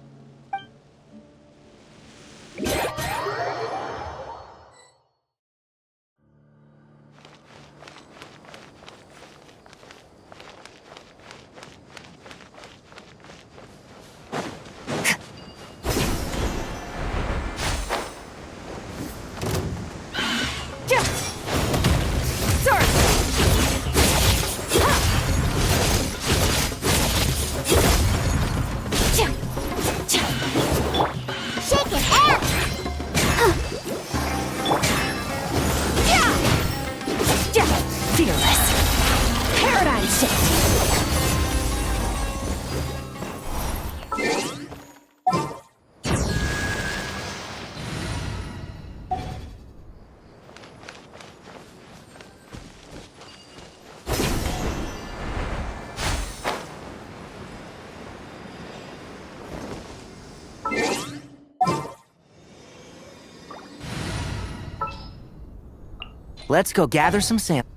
Let's go gather some samples.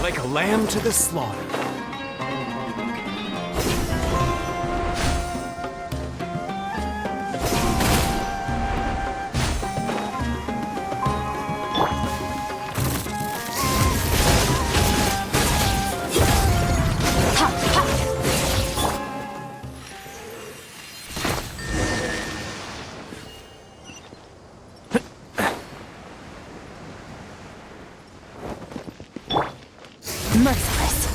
Like a lamb to the slaughter. Merciless.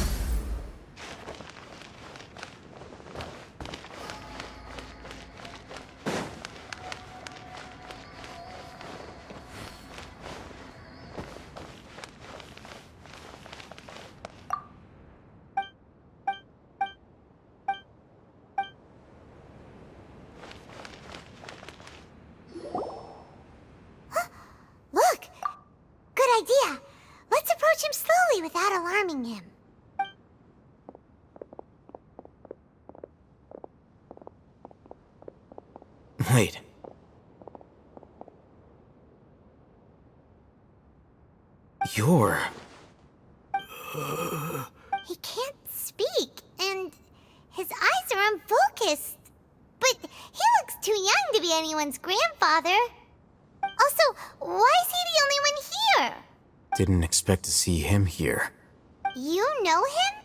Look! Good idea. Let's approach him slowly without alarming him. Wait. You're... He can't speak, and his eyes are unfocused. But he looks too young to be anyone's grandfather. Also, why is he the only one here? Didn't expect to see him here. You know him?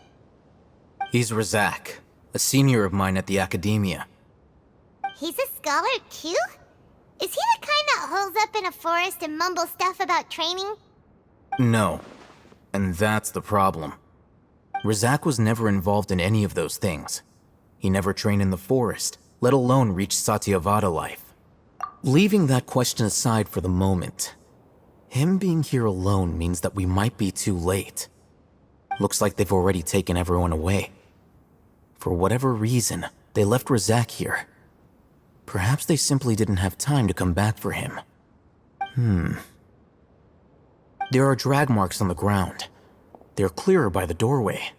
He's Razak, a senior of mine at the Akademiya. He's a scholar too? Is he the kind that holes up in a forest and mumbles stuff about training? No. And that's the problem. Razak was never involved in any of those things. He never trained in the forest, let alone reach Satyavada life. Leaving that question aside for the moment, him being here alone means that we might be too late. Looks like they've already taken everyone away. For whatever reason, they left Razak here. Perhaps they simply didn't have time to come back for him. There are drag marks on the ground. They're clearer by the doorway.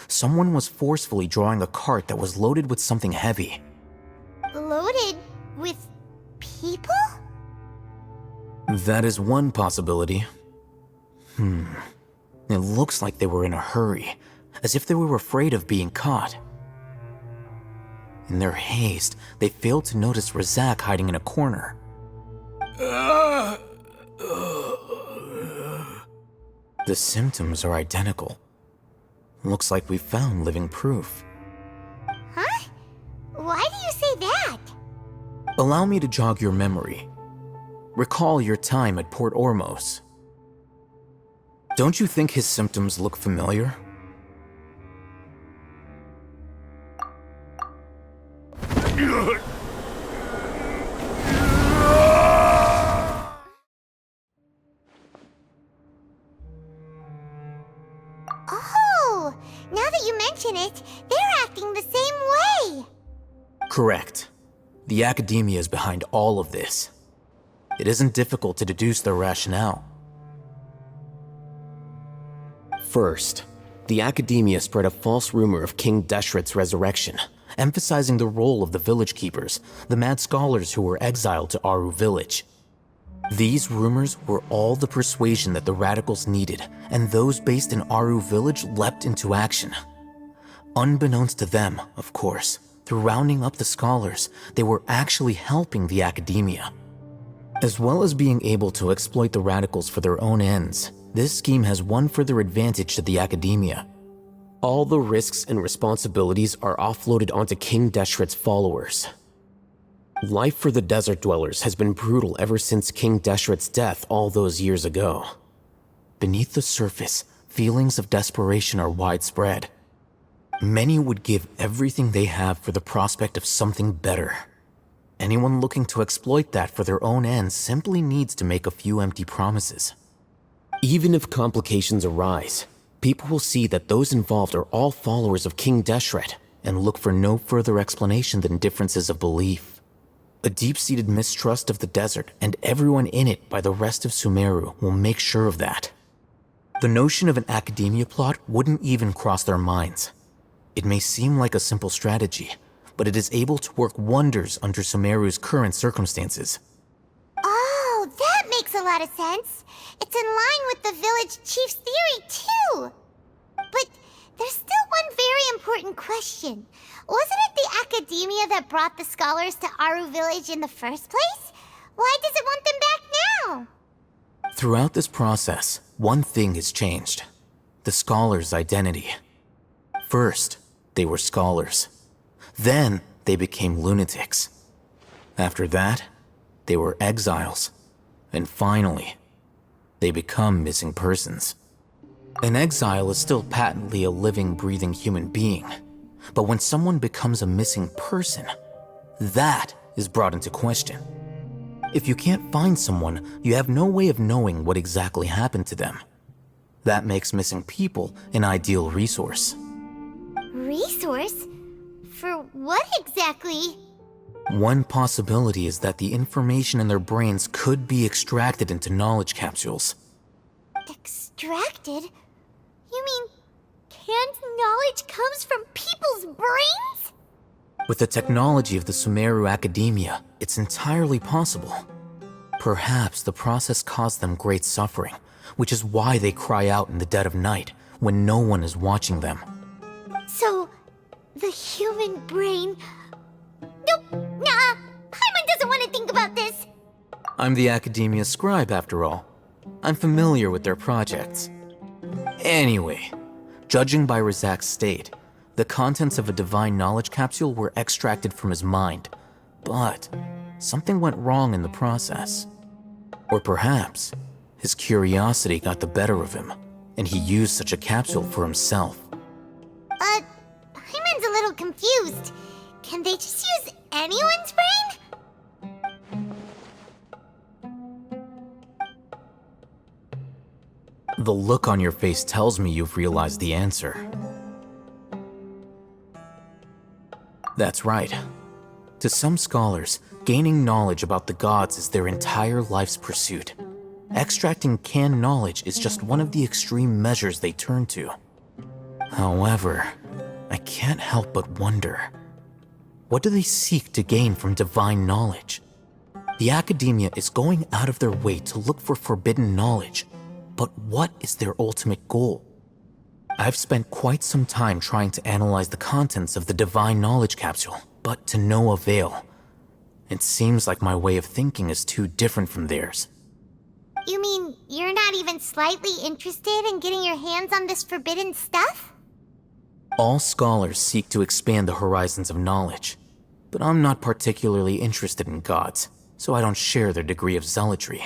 Someone was forcefully drawing a cart that was loaded with something heavy. Loaded with people? That is one possibility. It looks like they were in a hurry, as if they were afraid of being caught. In their haste, they failed to notice Razak hiding in a corner. The symptoms are identical. Looks like we found living proof. Huh? Why do you say that? Allow me to jog your memory. Recall your time at Port Ormos. Don't you think his symptoms look familiar? Oh! mention it, they're acting the same way. Correct. The Akademiya is behind all of this. It isn't difficult to deduce their rationale. First, the Akademiya spread a false rumor of King Deshret's resurrection, emphasizing the role of the village keepers, the mad scholars who were exiled to Aru village. These rumors were all the persuasion that the radicals needed, and those based in Aru village leapt into action. Unbeknownst to them, of course, through rounding up the scholars, they were actually helping the Akademiya. As well as being able to exploit the radicals for their own ends, this scheme has one further advantage to the Akademiya. All the risks and responsibilities are offloaded onto King Deshret's followers. Life for the desert dwellers has been brutal ever since King Deshret's death all those years ago. Beneath the surface, feelings of desperation are widespread. Many would give everything they have for the prospect of something better. Anyone looking to exploit that for their own ends simply needs to make a few empty promises. Even if complications arise, people will see that those involved are all followers of King Deshret and look for no further explanation than differences of belief. A deep-seated mistrust of the desert and everyone in it by the rest of Sumeru will make sure of that. The notion of an Akademiya plot wouldn't even cross their minds. It may seem like a simple strategy, but it is able to work wonders under Sumeru's current circumstances. Oh, that makes a lot of sense. It's in line with the village chief's theory, too. But there's still one very important question. Wasn't it the Akademiya that brought the scholars to Aru village in the first place? Why does it want them back now? Throughout this process, one thing has changed. The scholars' identity. First, they were scholars. Then, they became lunatics. After that, they were exiles. And finally, they become missing persons. An exile is still patently a living, breathing human being. But when someone becomes a missing person, that is brought into question. If you can't find someone, you have no way of knowing what exactly happened to them. That makes missing people an ideal resource. Resource? For what exactly? One possibility is that the information in their brains could be extracted into knowledge capsules. Extracted? You mean canned knowledge comes from people's brains? With the technology of the Sumeru Akademiya, it's entirely possible. Perhaps the process caused them great suffering, which is why they cry out in the dead of night when no one is watching them. So, the human brain... Nope, nah, Paimon doesn't want to think about this. I'm the Akademiya scribe, after all. I'm familiar with their projects. Anyway, judging by Razak's state, the contents of a divine knowledge capsule were extracted from his mind, but something went wrong in the process. Or perhaps his curiosity got the better of him, and he used such a capsule for himself. Paimon's a little confused. Can they just use anyone's brain? The look on your face tells me you've realized the answer. That's right. To some scholars, gaining knowledge about the gods is their entire life's pursuit. Extracting canned knowledge is just one of the extreme measures they turn to. However, I can't help but wonder, what do they seek to gain from divine knowledge? The Akademiya is going out of their way to look for forbidden knowledge, but what is their ultimate goal? I've spent quite some time trying to analyze the contents of the divine knowledge capsule, but to no avail. It seems like my way of thinking is too different from theirs. You mean you're not even slightly interested in getting your hands on this forbidden stuff? All scholars seek to expand the horizons of knowledge, but I'm not particularly interested in gods, so I don't share their degree of zealotry.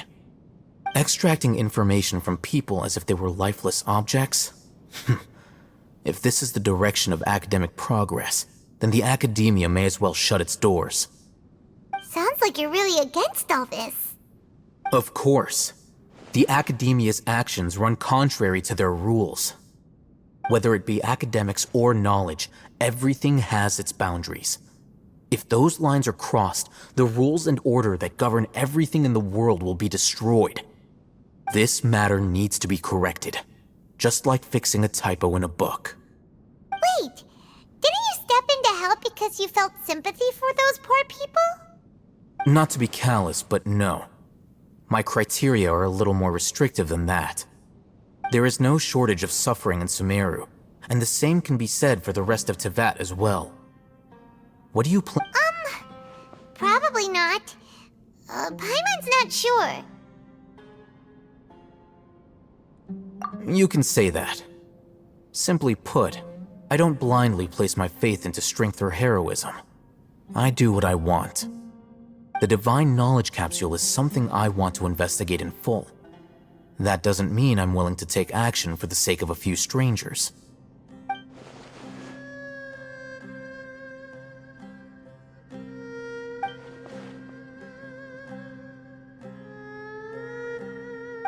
Extracting information from people as if they were lifeless objects? If this is the direction of academic progress, then the Akademiya may as well shut its doors. Sounds like you're really against all this. Of course. The Akademiya's actions run contrary to their rules. Whether it be academics or knowledge, everything has its boundaries. If those lines are crossed, the rules and order that govern everything in the world will be destroyed. This matter needs to be corrected, just like fixing a typo in a book. Wait, didn't you step in to help because you felt sympathy for those poor people? Not to be callous, but no. My criteria are a little more restrictive than that. There is no shortage of suffering in Sumeru, and the same can be said for the rest of Teyvat as well. What do you plan? Probably not. Paimon's not sure. You can say that. Simply put, I don't blindly place my faith into strength or heroism. I do what I want. The Divine Knowledge Capsule is something I want to investigate in full. That doesn't mean I'm willing to take action for the sake of a few strangers.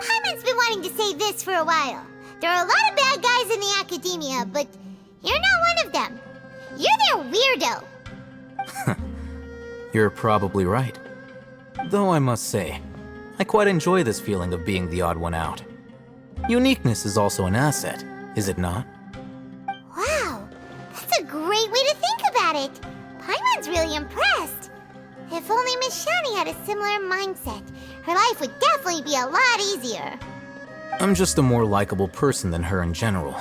Paimon's been wanting to say this for a while. There are a lot of bad guys in the Akademiya, but you're not one of them. You're their weirdo. You're probably right. Though I must say, I quite enjoy this feeling of being the odd one out. Uniqueness is also an asset, is it not? Wow, that's a great way to think about it. Paimon's really impressed. If only Miss Shani had a similar mindset, her life would definitely be a lot easier. I'm just a more likable person than her in general.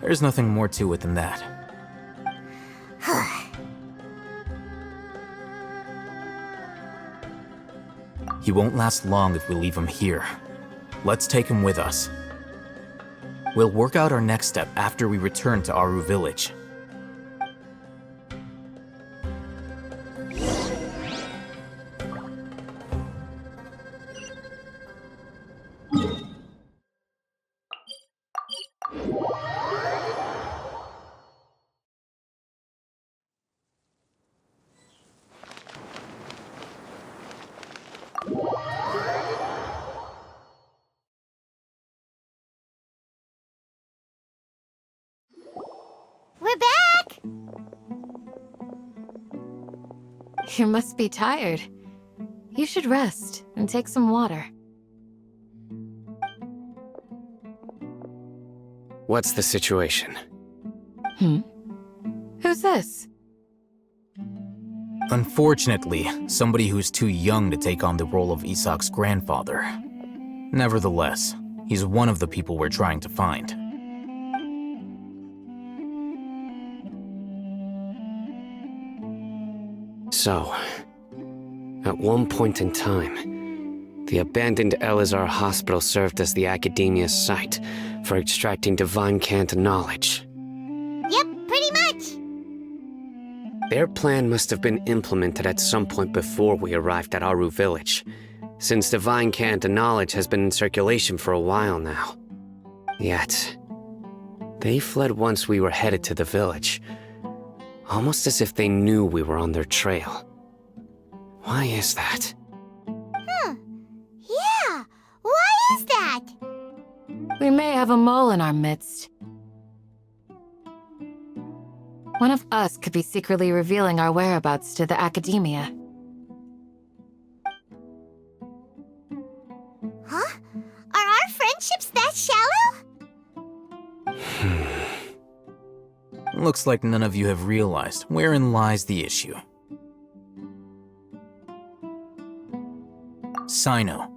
There's nothing more to it than that. He won't last long if we leave him here. Let's take him with us. We'll work out our next step after we return to Aru Village. We're back! You must be tired. You should rest and take some water. What's the situation? Who's this? Unfortunately, somebody who's too young to take on the role of Isak's grandfather. Nevertheless, he's one of the people we're trying to find. So, at one point in time, the abandoned Elazar Hospital served as the Akademiya's site for extracting divine cant knowledge. Yep, pretty much. Their plan must have been implemented at some point before we arrived at Aru Village, since divine cant knowledge has been in circulation for a while now. Yet, they fled once we were headed to the village, almost as if they knew we were on their trail. Why is that? Yeah, why is that? We may have a mole in our midst. One of us could be secretly revealing our whereabouts to the Akademiya. Huh? Are our friendships that shallow? Looks like none of you have realized wherein lies the issue. Sino,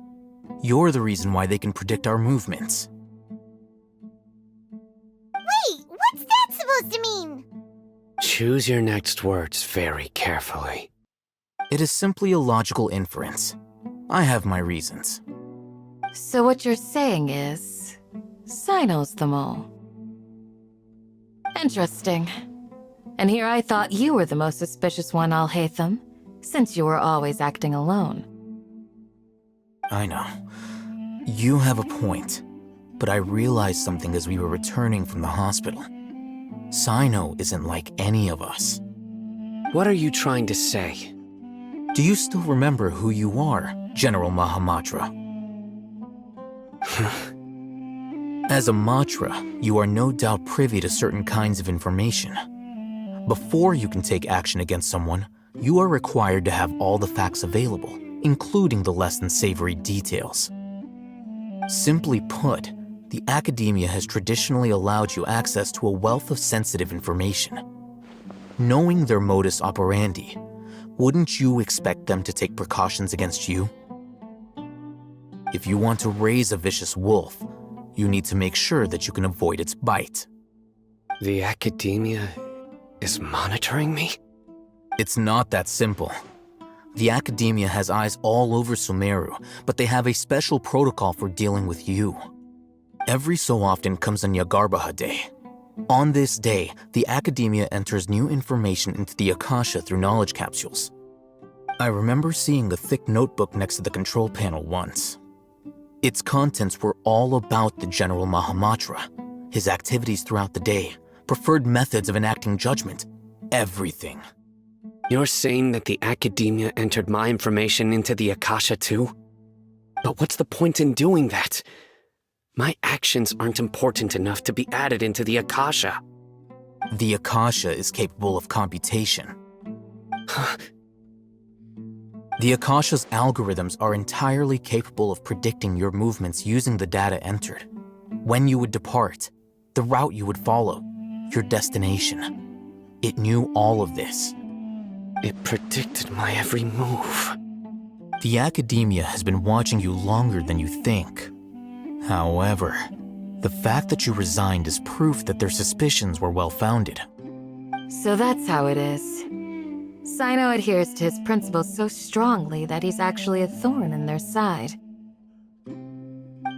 you're the reason why they can predict our movements. Wait, what's that supposed to mean? Choose your next words very carefully. It is simply a logical inference. I have my reasons. So what you're saying is, Sino's the mole. Interesting. And here I thought you were the most suspicious one, Alhaitham, since you were always acting alone. I know. You have a point. But I realized something as we were returning from the hospital. Sino isn't like any of us. What are you trying to say? Do you still remember who you are, General Mahamatra? As a Matra, you are no doubt privy to certain kinds of information. Before you can take action against someone, you are required to have all the facts available, including the less than savory details. Simply put, the Akademiya has traditionally allowed you access to a wealth of sensitive information. Knowing their modus operandi, wouldn't you expect them to take precautions against you? If you want to raise a vicious wolf, you need to make sure that you can avoid its bite. The Akademiya is monitoring me? It's not that simple. The Akademiya has eyes all over Sumeru, but they have a special protocol for dealing with you. Every so often comes a Nyagarbaha Day. On this day, the Akademiya enters new information into the Akasha through knowledge capsules. I remember seeing a thick notebook next to the control panel once. Its contents were all about the General Mahamatra, his activities throughout the day, preferred methods of enacting judgment, everything. You're saying that the Akademiya entered my information into the Akasha too? But what's the point in doing that? My actions aren't important enough to be added into the Akasha. The Akasha is capable of computation. The Akasha's algorithms are entirely capable of predicting your movements using the data entered. When you would depart, the route you would follow, your destination. It knew all of this. It predicted my every move. The Akademiya has been watching you longer than you think. However, the fact that you resigned is proof that their suspicions were well-founded. So that's how it is. Sino adheres to his principles so strongly that he's actually a thorn in their side.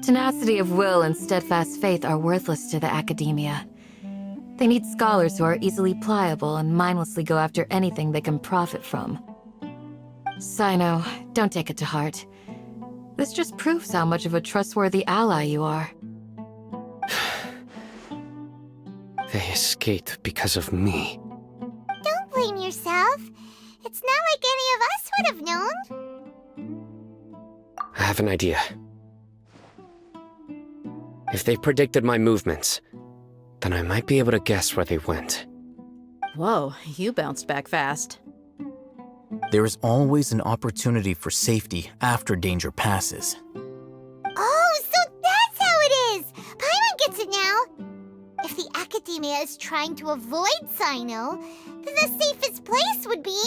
Tenacity of will and steadfast faith are worthless to the Akademiya. They need scholars who are easily pliable and mindlessly go after anything they can profit from. Sino, don't take it to heart. This just proves how much of a trustworthy ally you are. They escaped because of me. Don't blame yourself. It's not like any of us would have known. I have an idea. If they predicted my movements, then I might be able to guess where they went. Whoa, you bounced back fast. There is always an opportunity for safety after danger passes. Oh, so that's how it is! Paimon gets it now! If the Akademiya is trying to avoid Sino, then the safest place would be...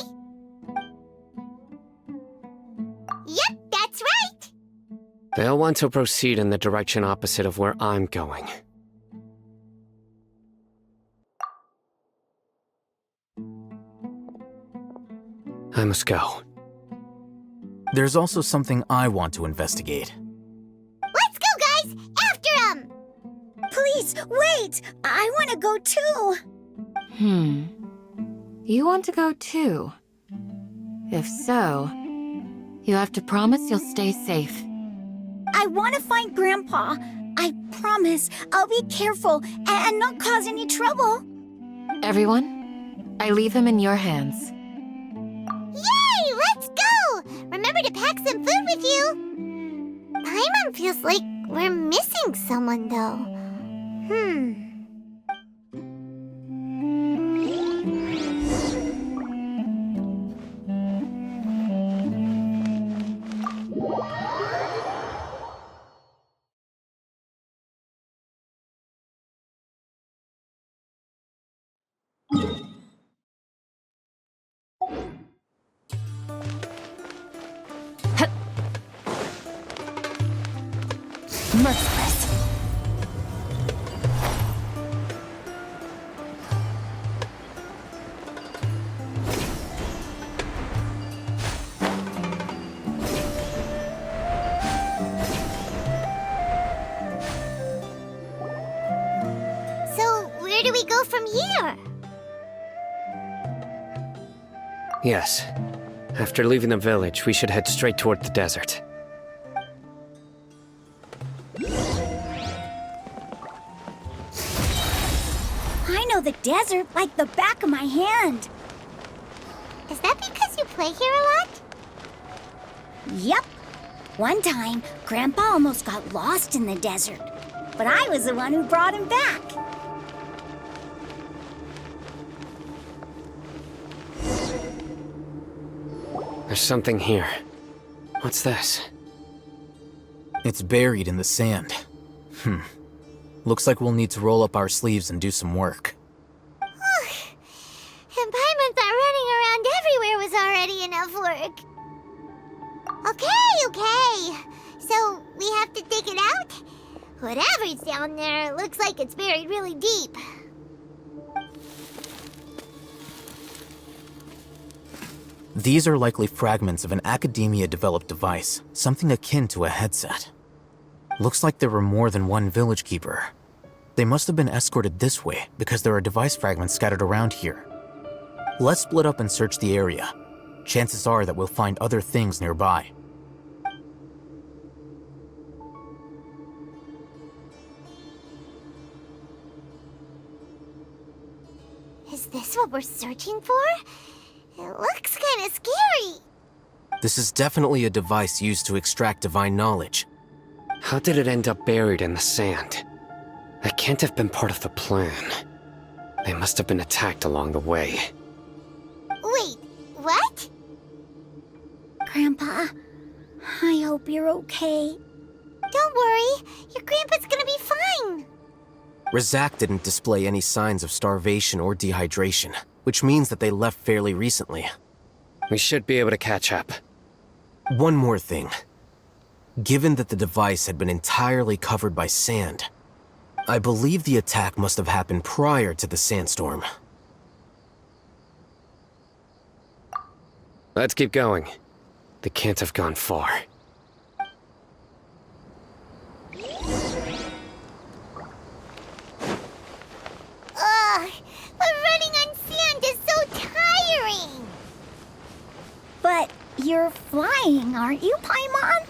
Yep, that's right! They'll want to proceed in the direction opposite of where I'm going. I must go. There's also something I want to investigate. Let's go, guys! After him! Please, wait! I want to go too! You want to go too? If so, you have to promise you'll stay safe. I want to find Grandpa. I promise I'll be careful and not cause any trouble. Everyone, I leave him in your hands. Yay! Let's go! Remember to pack some food with you! Paimon feels like we're missing someone, though. Merciless. So, where do we go from here? Yes. After leaving the village, we should head straight toward the desert. I know the desert like the back of my hand. Is that because you play here a lot? Yep. One time, Grandpa almost got lost in the desert. but I was the one who brought him back. There's something here. What's this? It's buried in the sand. Looks like we'll need to roll up our sleeves and do some work. And Paimon thought running around everywhere was already enough work. Okay. So, we have to dig it out? Whatever's down there, looks like it's buried really deep. These are likely fragments of an Akademiya-developed device, something akin to a headset. Looks like there were more than one village keeper. They must have been escorted this way because there are device fragments scattered around here. Let's split up and search the area. Chances are that we'll find other things nearby. Is this what we're searching for? It looks kinda scary. This is definitely a device used to extract divine knowledge. How did it end up buried in the sand? That can't have been part of the plan. They must have been attacked along the way. Wait, what? Grandpa, I hope you're okay. Don't worry, your grandpa's gonna be fine. Razak didn't display any signs of starvation or dehydration, which means that they left fairly recently. We should be able to catch up. One more thing. Given that the device had been entirely covered by sand, I believe the attack must have happened prior to the sandstorm. Let's keep going. They can't have gone far. Ugh, but running on sand is so tiring. But you're flying, aren't you, Paimon?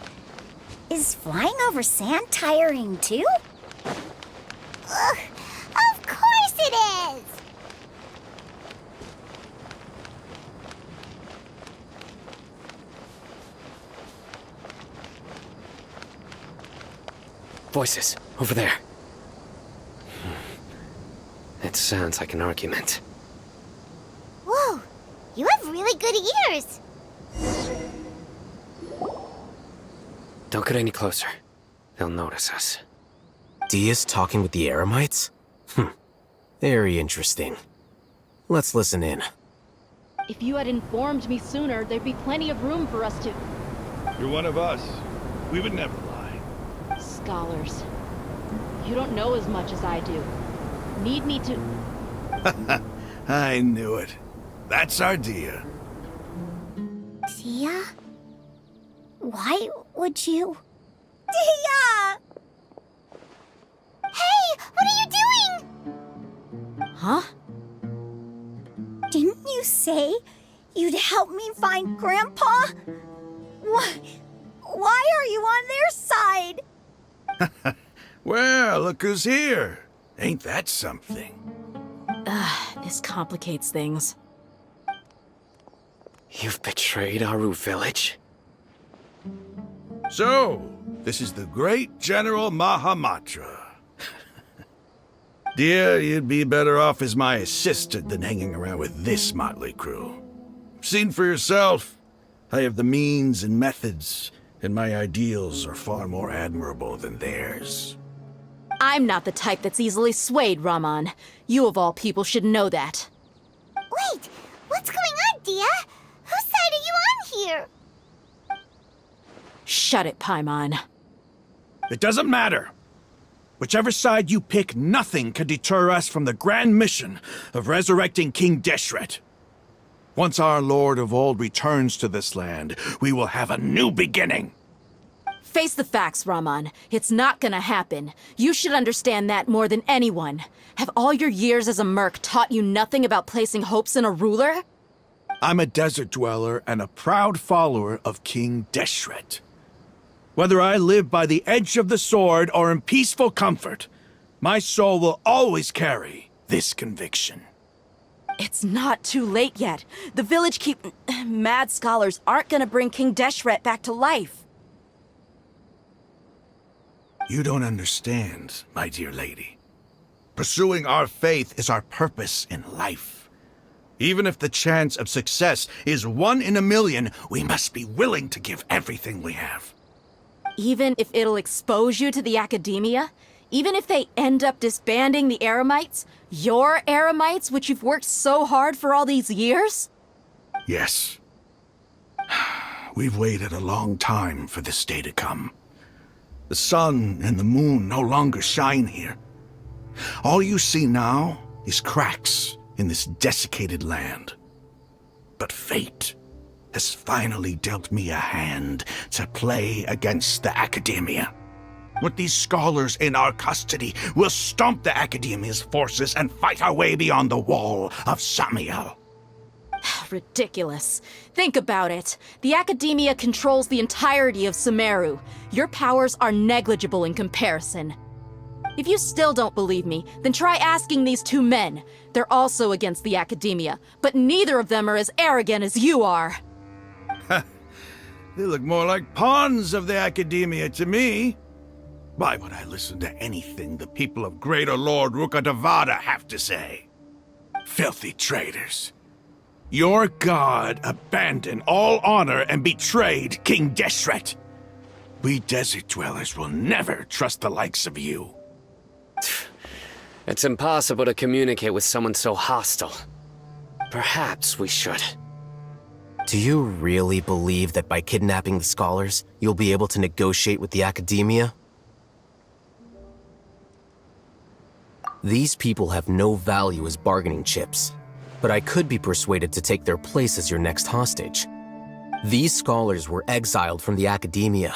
Is flying over sand tiring too? Ugh, of course it is. Voices, over there. It sounds like an argument. Whoa, you have really good ears. Don't get any closer. They'll notice us. Dia's talking with the Eremites? Very interesting. Let's listen in. If you had informed me sooner, there'd be plenty of room for us to... You're one of us. We would never lie. Scholars. You don't know as much as I do. Need me to... I knew it. That's our Dia. Dia? Why would you... Dia! Hey, what are you doing? Huh? Didn't you say you'd help me find Grandpa? Why are you on their side? Well, look who's here. Ain't that something? This complicates things. You've betrayed Aru village? So, this is the great General Mahamatra. Dear, you'd be better off as my assistant than hanging around with this motley crew. Seen for yourself, I have the means and methods, and my ideals are far more admirable than theirs. I'm not the type that's easily swayed, Raman. You of all people should know that. Wait, what's going on, Dia? Whose side are you on here? Shut it, Paimon. It doesn't matter. Whichever side you pick, nothing can deter us from the grand mission of resurrecting King Deshret. Once our Lord of Old returns to this land, we will have a new beginning. Face the facts, Raman. It's not gonna happen. You should understand that more than anyone. Have all your years as a merc taught you nothing about placing hopes in a ruler? I'm a desert dweller and a proud follower of King Deshret. Whether I live by the edge of the sword or in peaceful comfort, my soul will always carry this conviction. It's not too late yet. The village mad scholars aren't gonna bring King Deshret back to life. You don't understand, my dear lady. Pursuing our faith is our purpose in life. Even if the chance of success is 1 in a million, we must be willing to give everything we have. Even if it'll expose you to the Akademiya? Even if they end up disbanding the Eremites? Your Eremites, which you've worked so hard for all these years? Yes. We've waited a long time for this day to come. The sun and the moon no longer shine here. All you see now is cracks in this desiccated land. But fate has finally dealt me a hand to play against the Akademiya. With these scholars in our custody, we'll stomp the Akademiya's forces and fight our way beyond the wall of Samiel. Ridiculous. Think about it. The Akademiya controls the entirety of Sumeru. Your powers are negligible in comparison. If you still don't believe me, then try asking these 2 men. They're also against the Akademiya, but neither of them are as arrogant as you are. They look more like pawns of the Akademiya to me. Why would I listen to anything the people of Greater Lord Rukkhadevata have to say? Filthy traitors. Your god abandoned all honor and betrayed King Deshret. We desert dwellers will never trust the likes of you. It's impossible to communicate with someone so hostile. Perhaps we should. Do you really believe that by kidnapping the scholars, you'll be able to negotiate with the Akademiya? These people have no value as bargaining chips, but I could be persuaded to take their place as your next hostage. These scholars were exiled from the Akademiya.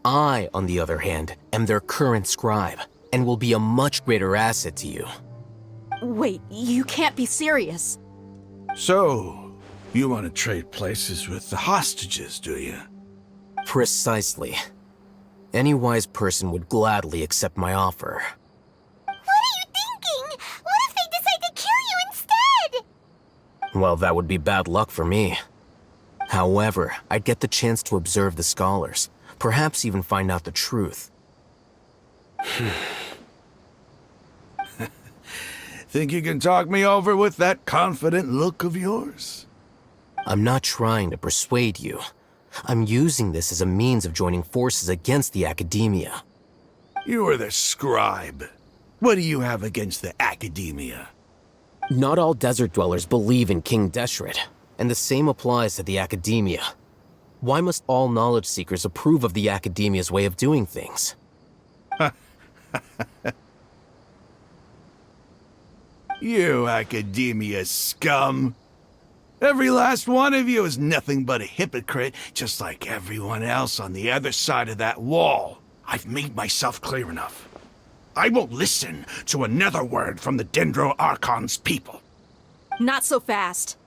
I, on the other hand, am their current scribe, and will be a much greater asset to you. Wait, you can't be serious. So, you want to trade places with the hostages, do you? Precisely. Any wise person would gladly accept my offer. What are you thinking? What if they decide to kill you instead? Well, that would be bad luck for me. However, I'd get the chance to observe the scholars, perhaps even find out the truth. Think you can talk me over with that confident look of yours? I'm not trying to persuade you. I'm using this as a means of joining forces against the Akademiya. You are the scribe. What do you have against the Akademiya? Not all desert dwellers believe in King Deshret, and the same applies to the Akademiya. Why must all knowledge seekers approve of the Akademiya's way of doing things? You Akademiya scum! Every last one of you is nothing but a hypocrite, just like everyone else on the other side of that wall. I've made myself clear enough. I won't listen to another word from the Sumeru Archon's people. Not so fast.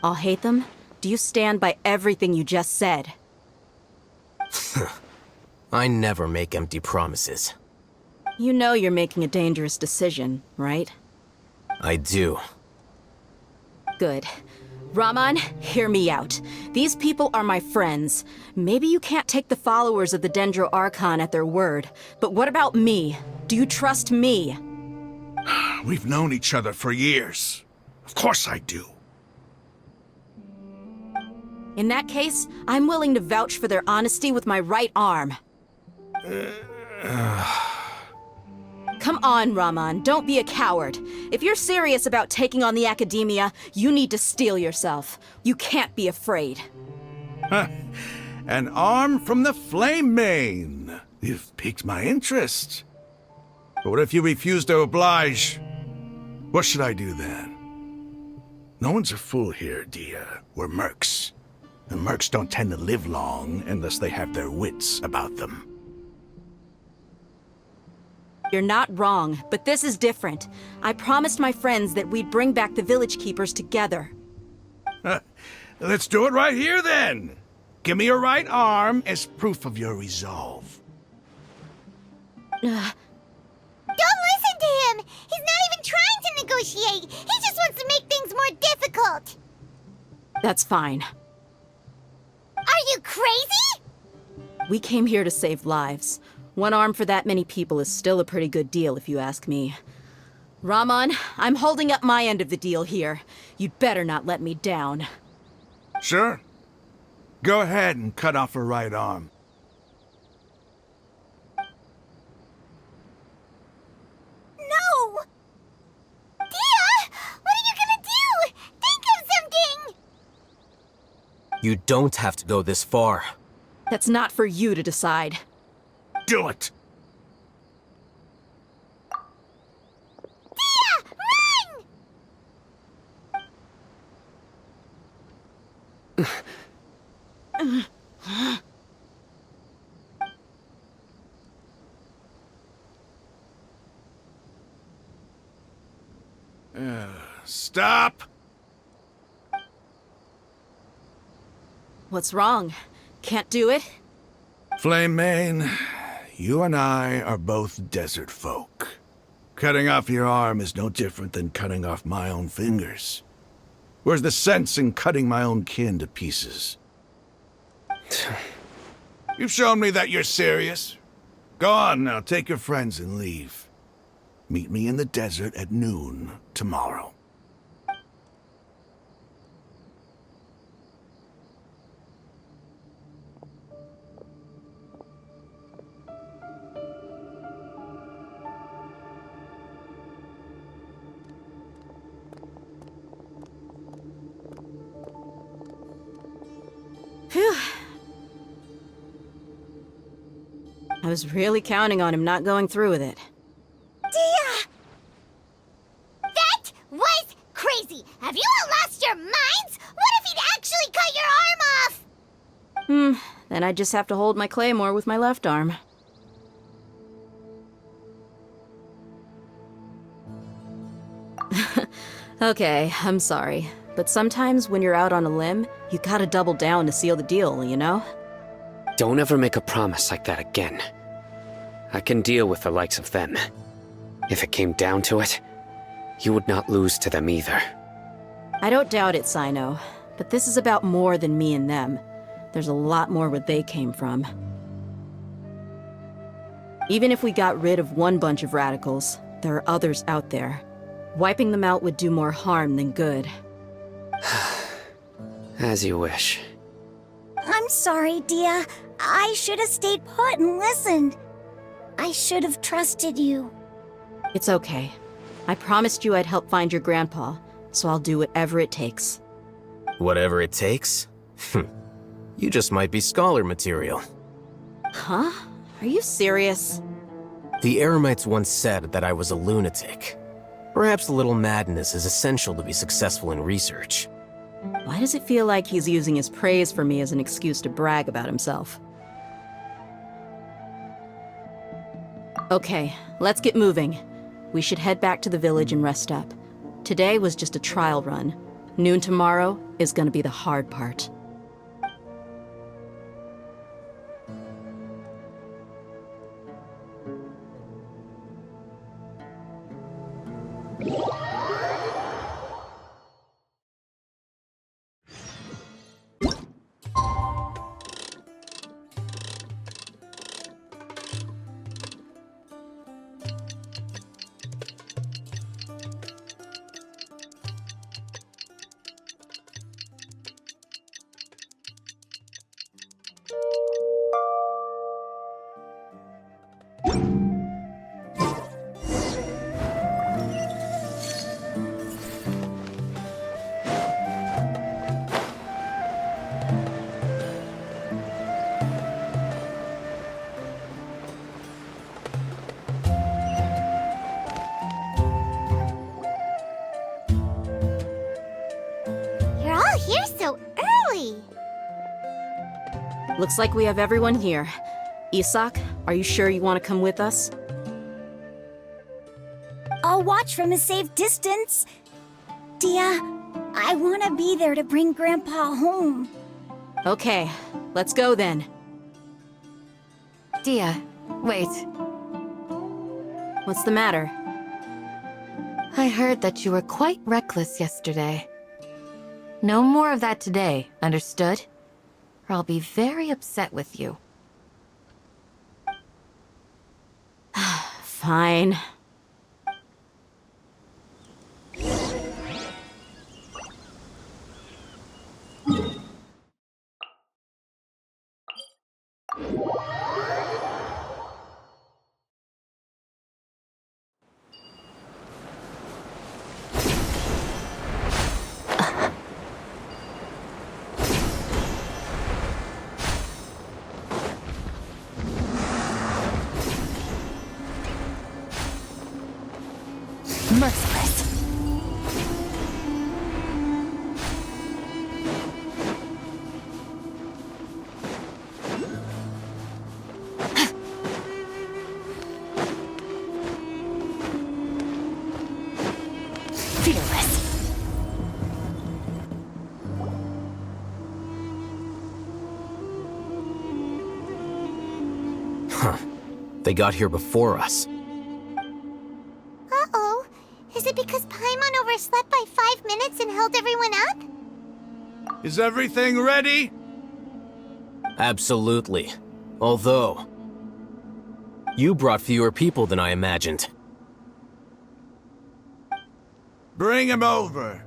I'll hate them. Do you stand by everything you just said? I never make empty promises. You know you're making a dangerous decision, right? I do. Good. Raman, hear me out. These people are my friends. Maybe you can't take the followers of the Sumeru Archon at their word, but what about me? Do you trust me? We've known each other for years. Of course I do. In that case, I'm willing to vouch for their honesty with my right arm. Come on, Raman, don't be a coward. If you're serious about taking on the Akademiya, you need to steel yourself. You can't be afraid. An arm from the Flame Mane. You've piqued my interest. But what if you refuse to oblige? What should I do then? No one's a fool here, Dia. We're mercs. And mercs don't tend to live long unless they have their wits about them. You're not wrong, but this is different. I promised my friends that we'd bring back the village keepers together. Let's do it right here, then. Give me your right arm as proof of your resolve. Don't listen to him! He's not even trying to negotiate! He just wants to make things more difficult! That's fine. Are you crazy? We came here to save lives. One arm for that many people is still a pretty good deal, if you ask me. Ramon, I'm holding up my end of the deal here. You'd better not let me down. Sure. Go ahead and cut off her right arm. No! Dia! What are you gonna do? Think of something! You don't have to go this far. That's not for you to decide. Do it! Dia! Run! Stop! What's wrong? Can't do it? Flame Mane, you and I are both desert folk. Cutting off your arm is no different than cutting off my own fingers. Where's the sense in cutting my own kin to pieces? You've shown me that you're serious. Go on now, take your friends and leave. Meet me in the desert at noon tomorrow. Phew. I was really counting on him not going through with it. Dia! That was crazy! Have you all lost your minds? What if he'd actually cut your arm off? Then I just have to hold my claymore with my left arm. Okay, I'm sorry. But sometimes when you're out on a limb, you gotta double down to seal the deal, you know? Don't ever make a promise like that again. I can deal with the likes of them. If it came down to it, you would not lose to them either. I don't doubt it, Sino. But this is about more than me and them. There's a lot more where they came from. Even if we got rid of one bunch of radicals, there are others out there. Wiping them out would do more harm than good. As you wish. I'm sorry, Dia. I should have stayed put and listened. I should have trusted you. It's okay. I promised you I'd help find your grandpa, so I'll do whatever it takes. Whatever it takes? You just might be scholar material. Huh? Are you serious? The Eremites once said that I was a lunatic. Perhaps a little madness is essential to be successful in research. Why does it feel like he's using his praise for me as an excuse to brag about himself? Okay, let's get moving. We should head back to the village and rest up. Today was just a trial run. Noon tomorrow is gonna be the hard part. You're all here so early. Looks like we have everyone here. Isak, are you sure you want to come with us? I'll watch from a safe distance. Dia, I want to be there to bring Grandpa home. Okay, let's go then. Dia, wait. What's the matter? I heard that you were quite reckless yesterday. No more of that today, understood? Or I'll be very upset with you. Fine. Merciless. Fearless. Huh. They got here before us. Uh-oh. Is it because Paimon overslept by 5 minutes and held everyone up? Is everything ready? Absolutely. Although, you brought fewer people than I imagined. Bring him over.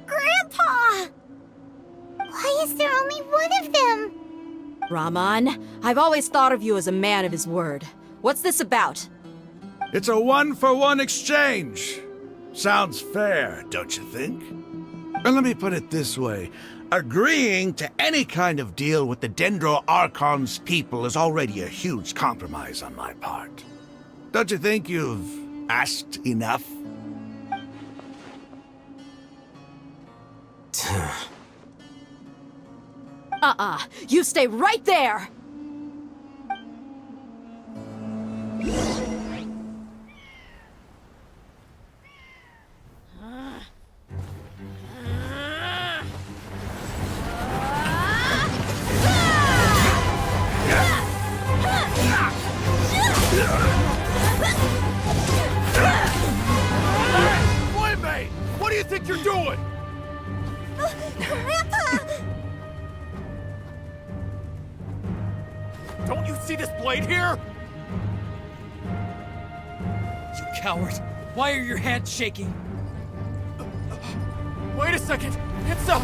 Grandpa! Why is there only one of them? Rahman, I've always thought of you as a man of his word. What's this about? It's a one-for-one exchange. Sounds fair, don't you think? And let me put it this way. Agreeing to any kind of deal with the Dendro Archon's people is already a huge compromise on my part. Don't you think you've asked enough? You stay right there! Playmate! What do you think you're doing? Grandpa! Don't you see this blade here? You coward! Why are your hands shaking? Wait a second! It's a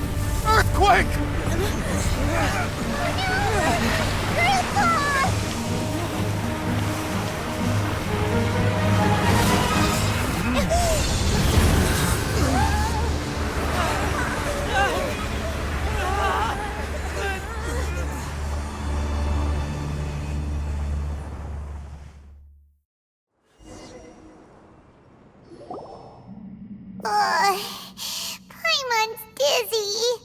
earthquake! Paimon's dizzy.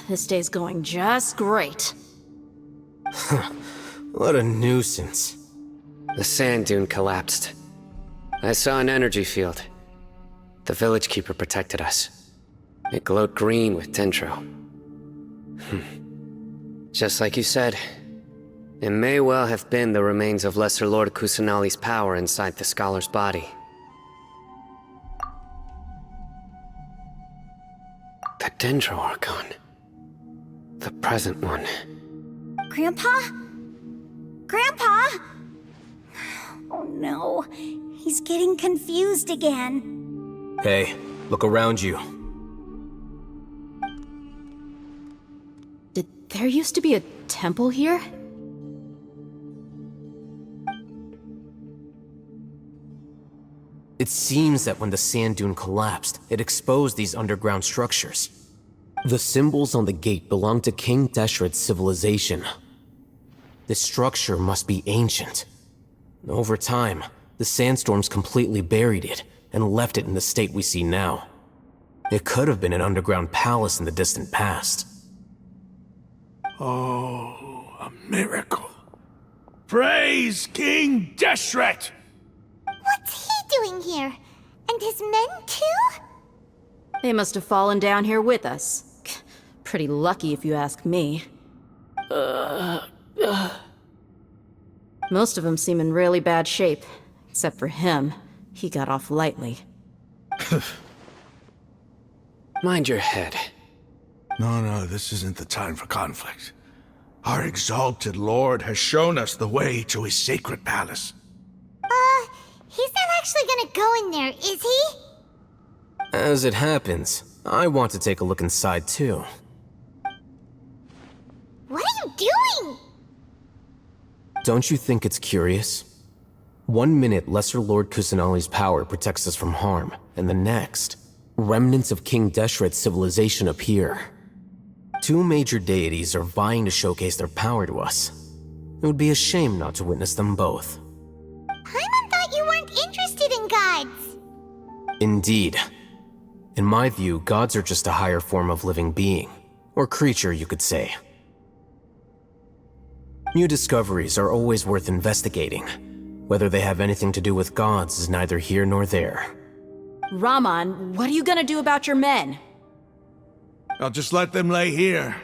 This day's going just great. What a nuisance. The sand dune collapsed. I saw an energy field. The village keeper protected us. It glowed green with dendro. Just like you said, it may well have been the remains of Lesser Lord Kusanali's power inside the scholar's body. The Dendro Archon. The present one. Grandpa? Grandpa? Oh no, he's getting confused again. Hey, look around you. Did there used to be a temple here? It seems that when the sand dune collapsed, it exposed these underground structures. The symbols on the gate belong to King Deshret's civilization. This structure must be ancient. Over time, the sandstorms completely buried it and left it in the state we see now. It could have been an underground palace in the distant past. Oh, a miracle. Praise King Deshret! What's he doing here? And And his men too? They must have fallen down here with us. Pretty lucky if you ask me. Most of them seem in really bad shape. Except for him. He got off lightly. Mind your head. No, this isn't the time for conflict. Our exalted lord has shown us the way to his sacred palace. He's not actually gonna go in there, is he? As it happens, I want to take a look inside too. What are you doing? Don't you think it's curious? 1 minute, Lesser Lord Kusanali's power protects us from harm, and the next, remnants of King Deshret's civilization appear. 2 major deities are vying to showcase their power to us. It would be a shame not to witness them both. Paimon thought you weren't interested in gods. Indeed. In my view, gods are just a higher form of living being, or creature, you could say. New discoveries are always worth investigating. Whether they have anything to do with gods is neither here nor there. Raman, what are you gonna do about your men? I'll just let them lay here.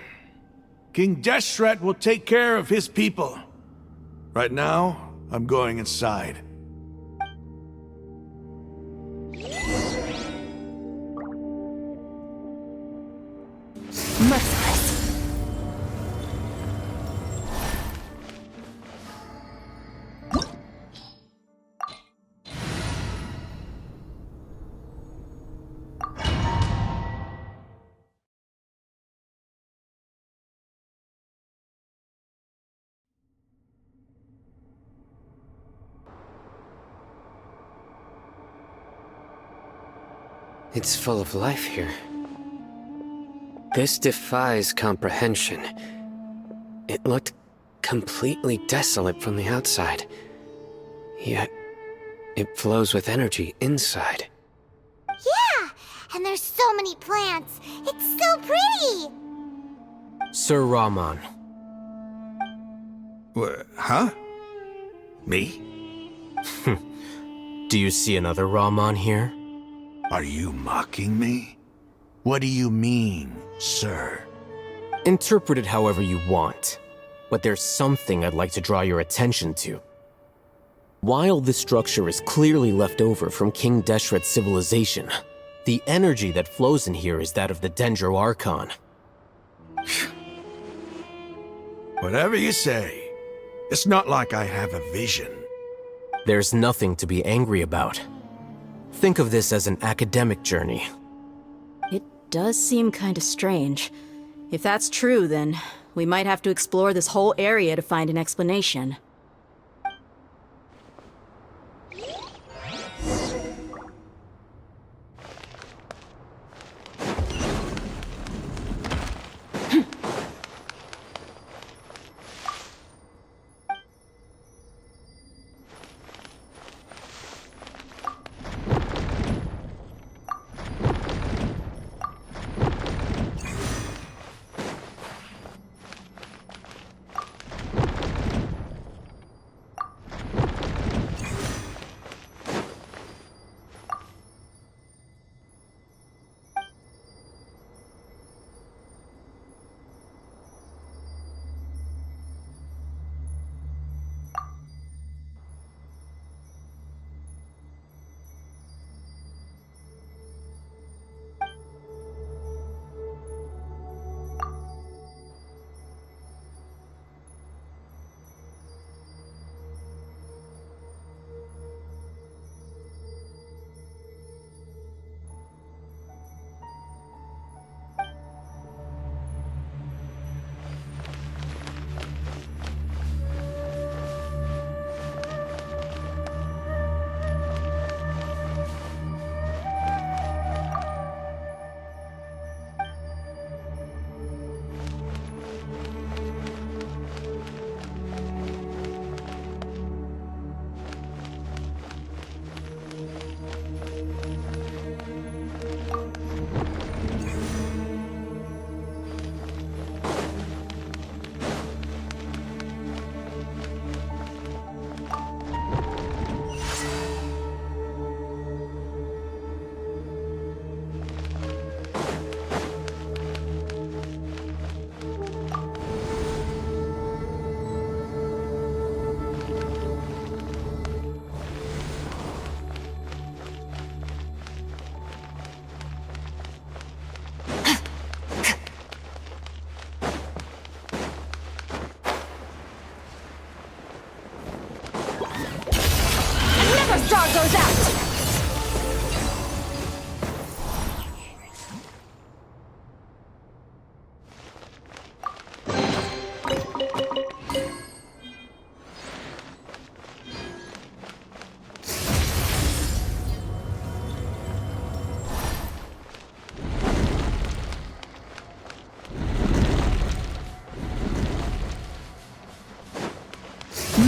King Deshret will take care of his people. Right now, I'm going inside. Merciless. It's full of life here. This defies comprehension. It looked completely desolate from the outside. Yet, it flows with energy inside. Yeah, and there's so many plants. It's so pretty. Sir Raman. Huh? Me? Do you see another Raman here? Are you mocking me? What do you mean, sir? Interpret it however you want, but there's something I'd like to draw your attention to. While this structure is clearly left over from King Deshret's civilization, the energy that flows in here is that of the Dendro Archon. Whatever you say. It's not like I have a vision. There's nothing to be angry about. Think of this as an academic journey. It does seem kinda strange. If that's true, then we might have to explore this whole area to find an explanation.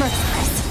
merciless.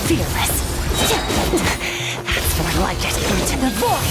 Fearless. That's more like it. Into the void.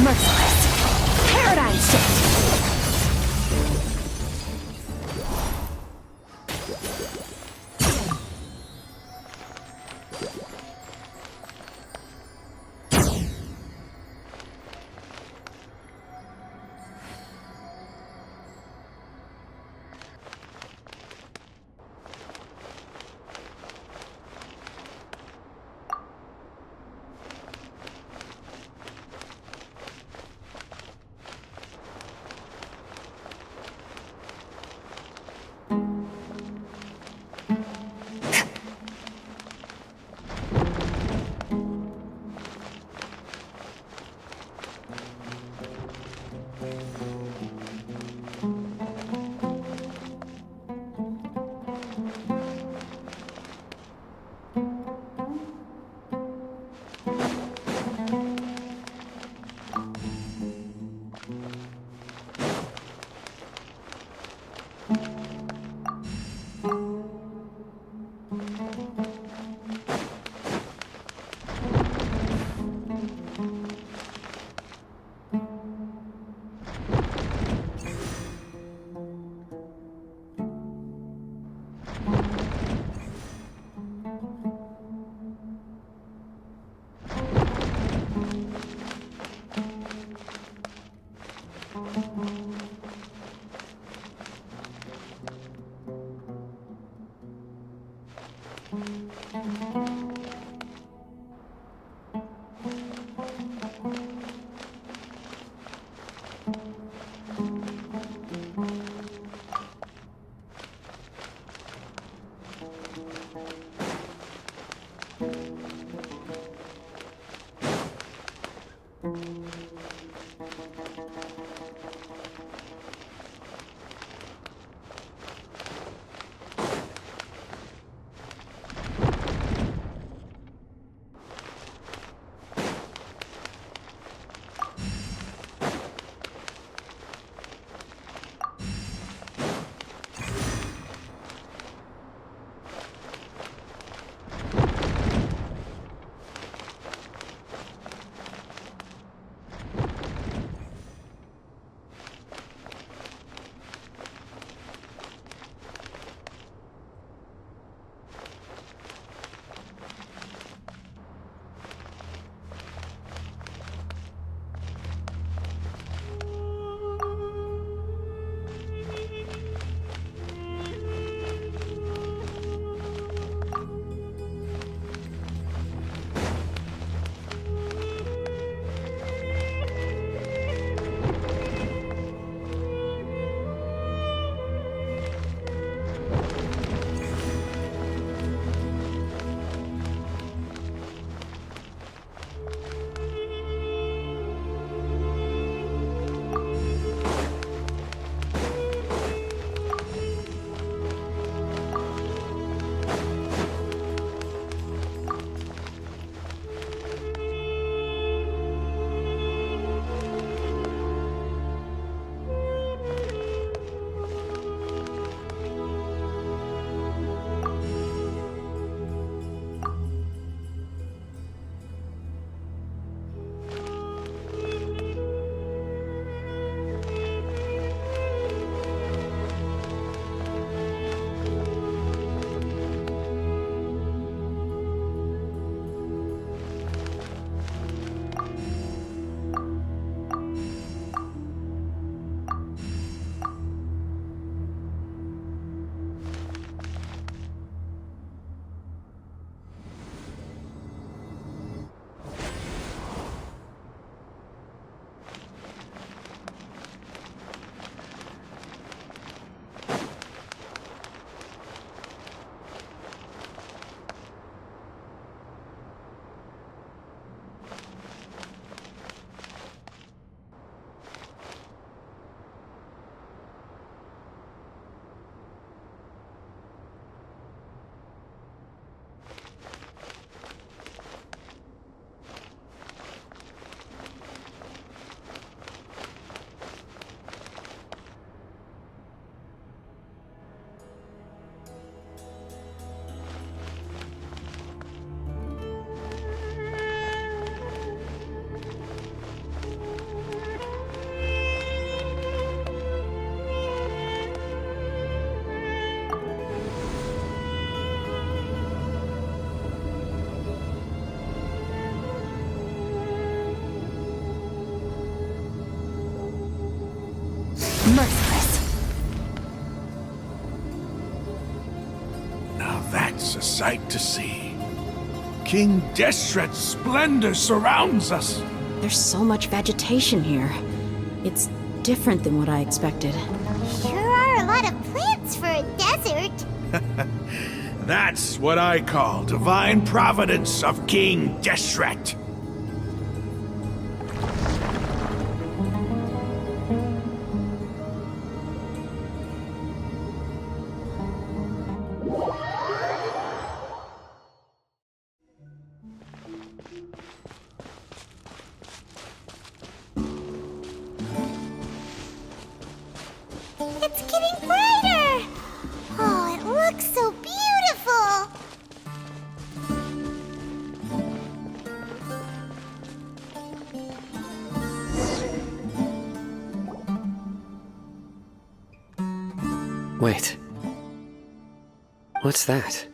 Merciless. Paradigm shift. Merciless. Now that's a sight to see. King Deshret's splendor surrounds us. There's so much vegetation here. It's different than what I expected. Sure are a lot of plants for a desert. That's what I call divine providence of King Deshret. It's getting brighter! Oh, it looks so beautiful! Wait. What's that?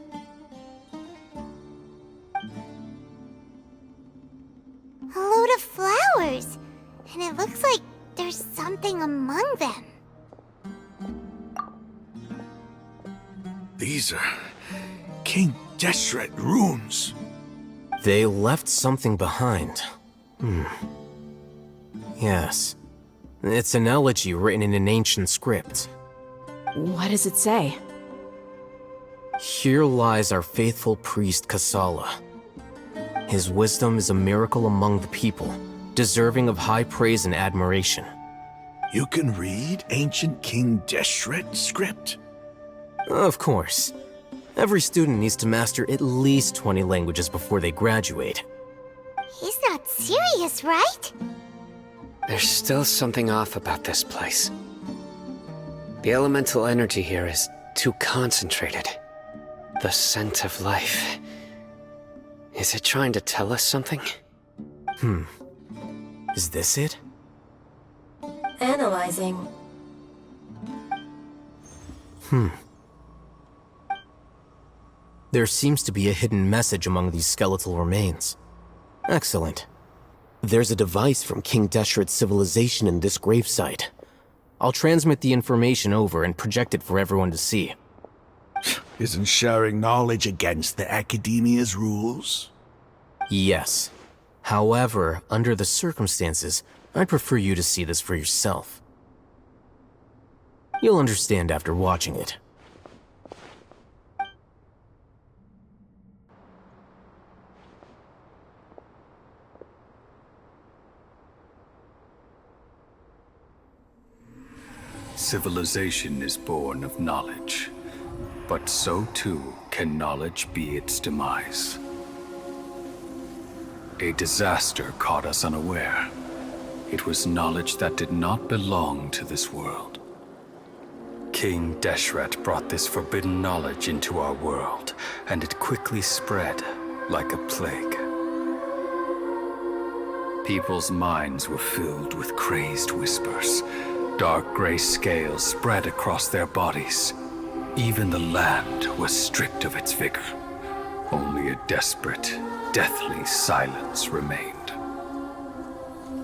A load of flowers! And it looks like there's something among them. These are King Deshret runes. They left something behind. Yes. It's an elegy written in an ancient script. What does it say? Here lies our faithful priest Kasala. His wisdom is a miracle among the people, deserving of high praise and admiration. You can read ancient King Deshret script? Of course. Every student needs to master at least 20 languages before they graduate. He's not serious, right? There's still something off about this place. The elemental energy here is too concentrated. The scent of life. Is it trying to tell us something? Is this it? Analyzing. There seems to be a hidden message among these skeletal remains. Excellent. There's a device from King Deshret's civilization in this gravesite. I'll transmit the information over and project it for everyone to see. Isn't sharing knowledge against the Akademiya's rules? Yes. However, under the circumstances, I'd prefer you to see this for yourself. You'll understand after watching it. Civilization is born of knowledge, but so too can knowledge be its demise. A disaster caught us unaware. It was knowledge that did not belong to this world. King Deshret brought this forbidden knowledge into our world, and it quickly spread like a plague. People's minds were filled with crazed whispers. Dark gray scales spread across their bodies. Even the land was stripped of its vigor. Only a desperate, deathly silence remained.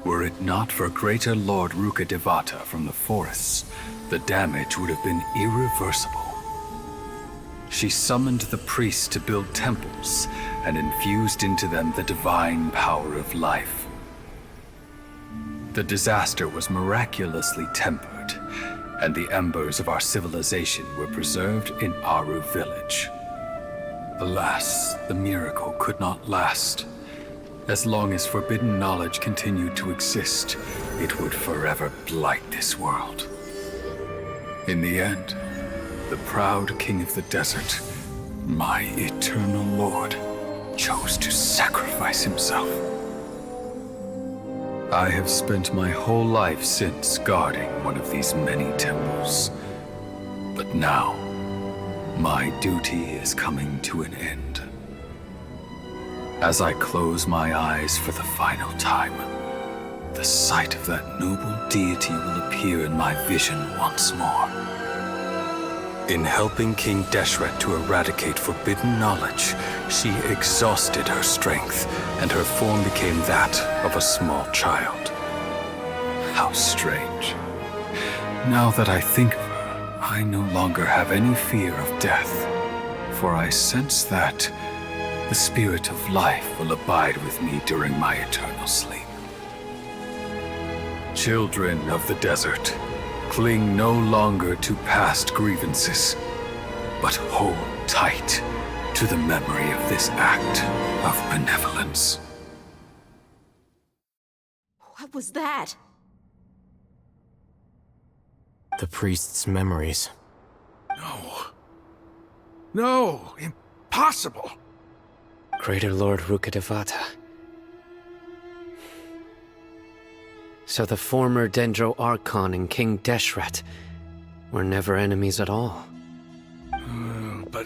Were it not for greater Lord Rukkhadevata from the forests, the damage would have been irreversible. She summoned the priests to build temples and infused into them the divine power of life. The disaster was miraculously tempered, and the embers of our civilization were preserved in Aru village. Alas, the miracle could not last. As long as forbidden knowledge continued to exist, it would forever blight this world. In the end, the proud king of the desert, my eternal lord, chose to sacrifice himself. I have spent my whole life since guarding one of these many temples. But now, my duty is coming to an end. As I close my eyes for the final time, the sight of that noble deity will appear in my vision once more. In helping King Deshret to eradicate forbidden knowledge, she exhausted her strength, and her form became that of a small child. How strange. Now that I think of her, I no longer have any fear of death, for I sense that the spirit of life will abide with me during my eternal sleep. Children of the desert, cling no longer to past grievances, but hold tight to the memory of this act of benevolence. What was that? The priest's memories. No, impossible. Greater Lord Rukkhadevata. So the former Sumeru Archon and King Deshret were never enemies at all. But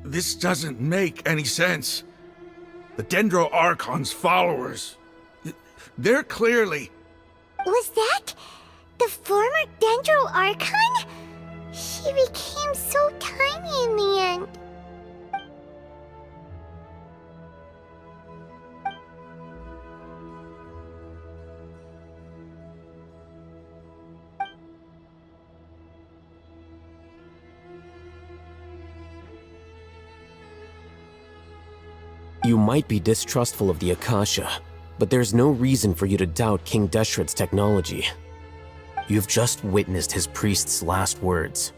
this doesn't make any sense. The Sumeru Archon's followers, they're clearly... Was that the former Sumeru Archon? She became so tiny in the end. You might be distrustful of the Akasha, but there's no reason for you to doubt King Deshret's technology. You've just witnessed his priest's last words.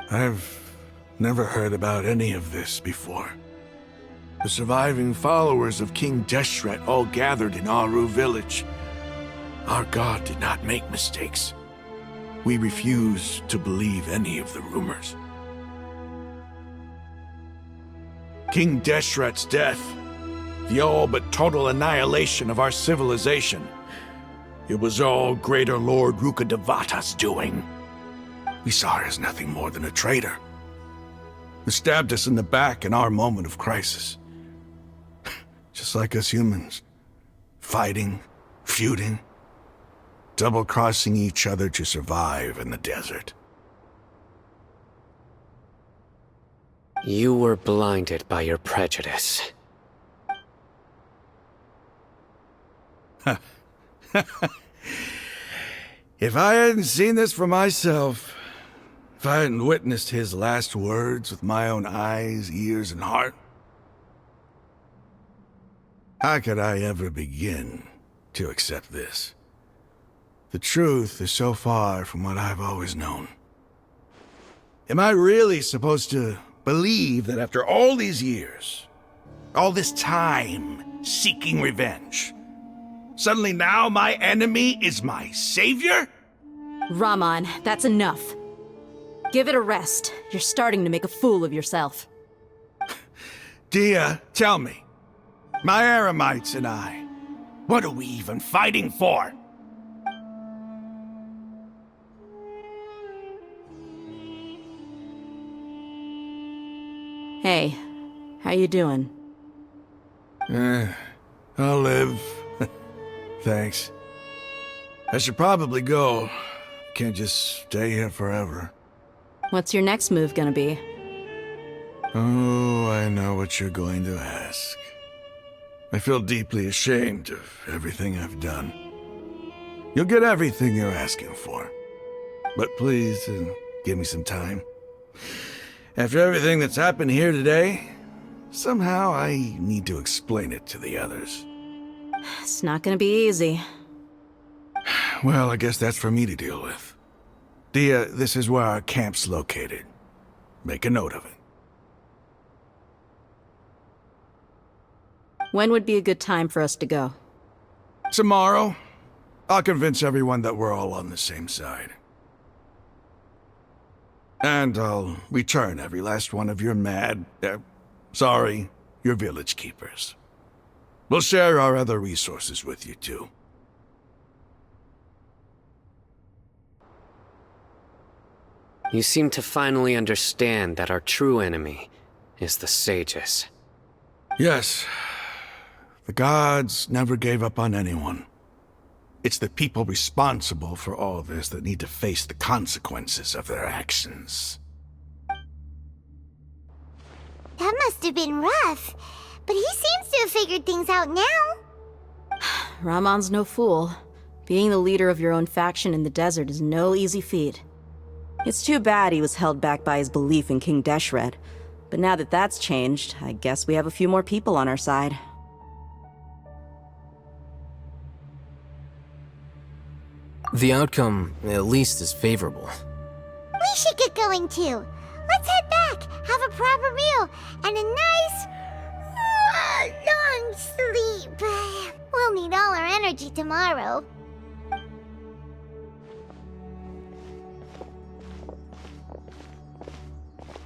I've never heard about any of this before. The surviving followers of King Deshret all gathered in Aru village. Our god did not make mistakes. We refuse to believe any of the rumors. King Deshret's death, the all but total annihilation of our civilization, it was all Greater Lord Rukkhadevata's doing. We saw her as nothing more than a traitor, who stabbed us in the back in our moment of crisis. Just like us humans, fighting, feuding, double-crossing each other to survive in the desert. You were blinded by your prejudice. If I hadn't seen this for myself, if I hadn't witnessed his last words with my own eyes, ears, and heart, how could I ever begin to accept this? The truth is so far from what I've always known. Am I really supposed to believe that after all these years, all this time seeking revenge, suddenly now my enemy is my savior? Raman, that's enough. Give it a rest. You're starting to make a fool of yourself. Dia, tell me, my Eremites and I, what are we even fighting for? Hey, how you doing? I'll live. Thanks. I should probably go. Can't just stay here forever. What's your next move gonna be? Oh, I know what you're going to ask. I feel deeply ashamed of everything I've done. You'll get everything you're asking for. But please, give me some time. After everything that's happened here today, somehow I need to explain it to the others. It's not gonna be easy. Well, I guess that's for me to deal with. Dia, this is where our camp's located. Make a note of it. When would be a good time for us to go? Tomorrow, I'll convince everyone that we're all on the same side. And I'll return every last one of your your village keepers. We'll share our other resources with you too. You seem to finally understand that our true enemy is the sages. Yes. The gods never gave up on anyone. It's the people responsible for all this that need to face the consequences of their actions. That must have been rough, but he seems to have figured things out now. Raman's no fool. Being the leader of your own faction in the desert is no easy feat. It's too bad he was held back by his belief in King Deshret, but now that that's changed, I guess we have a few more people on our side. The outcome, at least, is favorable. We should get going too. Let's head back, have a proper meal, and a nice, long sleep. We'll need all our energy tomorrow.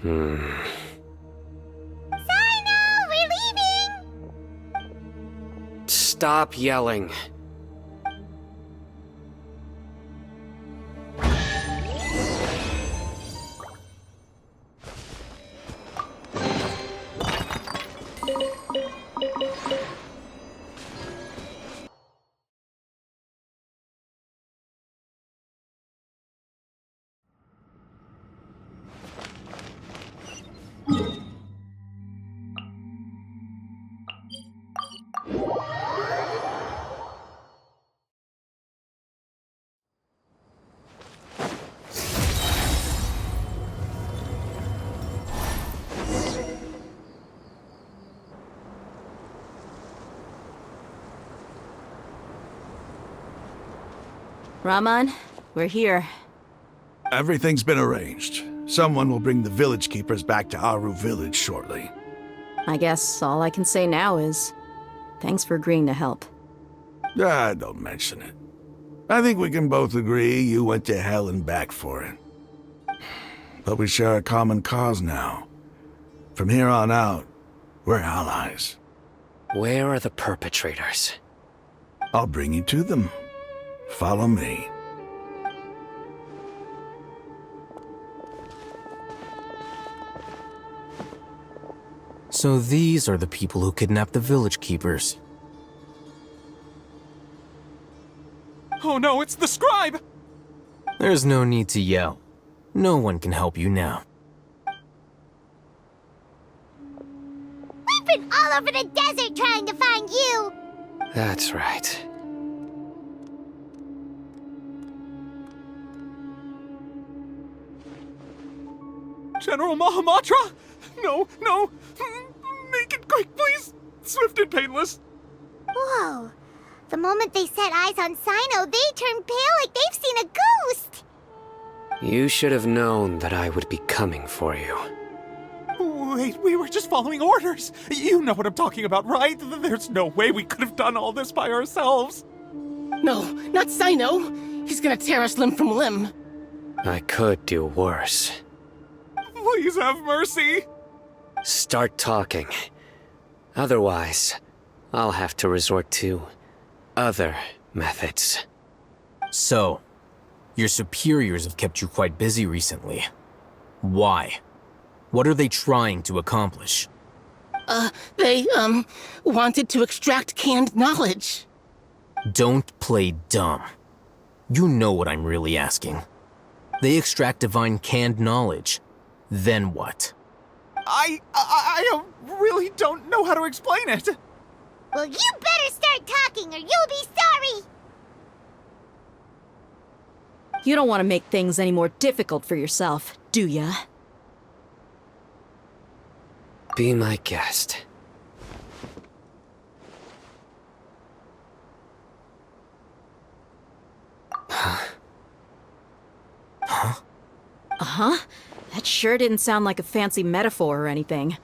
Sino, we're leaving! Stop yelling. Raman, we're here. Everything's been arranged. Someone will bring the village keepers back to Aru village shortly. I guess all I can say now is thanks for agreeing to help. Ah, don't mention it. I think we can both agree you went to hell and back for it. But we share a common cause now. From here on out, we're allies. Where are the perpetrators? I'll bring you to them. Follow me. So these are the people who kidnapped the village keepers. Oh no, it's the scribe! There's no need to yell. No one can help you now. We've been all over the desert trying to find you! That's right. General Mahamatra? No, no! Make it quick, please! Swift and painless! Whoa. The moment they set eyes on Sino, they turned pale like they've seen a ghost! You should have known that I would be coming for you. Wait, we were just following orders! You know what I'm talking about, right? There's no way we could have done all this by ourselves! No, not Sino! He's gonna tear us limb from limb! I could do worse. Please have mercy! Start talking. Otherwise, I'll have to resort to other methods. So, your superiors have kept you quite busy recently. Why? What are they trying to accomplish? They wanted to extract canned knowledge. Don't play dumb. You know what I'm really asking. They extract divine canned knowledge. Then what? I really don't know how to explain it. Well, you better start talking or you'll be sorry! You don't want to make things any more difficult for yourself, do ya? Be my guest. Huh? Uh-huh? That sure didn't sound like a fancy metaphor or anything.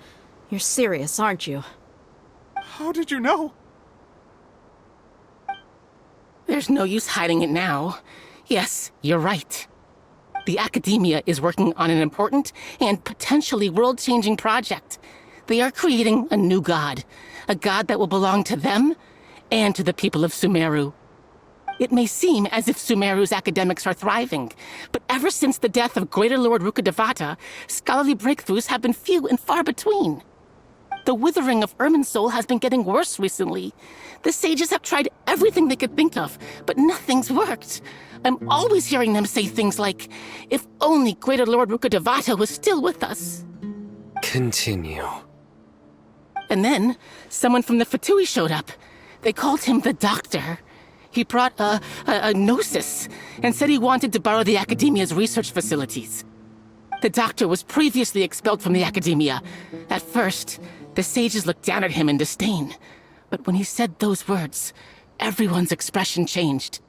You're serious, aren't you? How did you know? There's no use hiding it now. Yes, you're right. The Akademiya is working on an important and potentially world-changing project. They are creating a new god. A god that will belong to them and to the people of Sumeru. It may seem as if Sumeru's academics are thriving, but ever since the death of Greater Lord Rukkhadevata, scholarly breakthroughs have been few and far between. The withering of Irminsul has been getting worse recently. The sages have tried everything they could think of, but nothing's worked. I'm always hearing them say things like, if only Greater Lord Rukkhadevata was still with us. Continue. And then, someone from the Fatui showed up. They called him the Doctor. He brought a gnosis and said he wanted to borrow the Akademiya's research facilities. The Doctor was previously expelled from the Akademiya. At first, the sages looked down at him in disdain. But when he said those words, everyone's expression changed.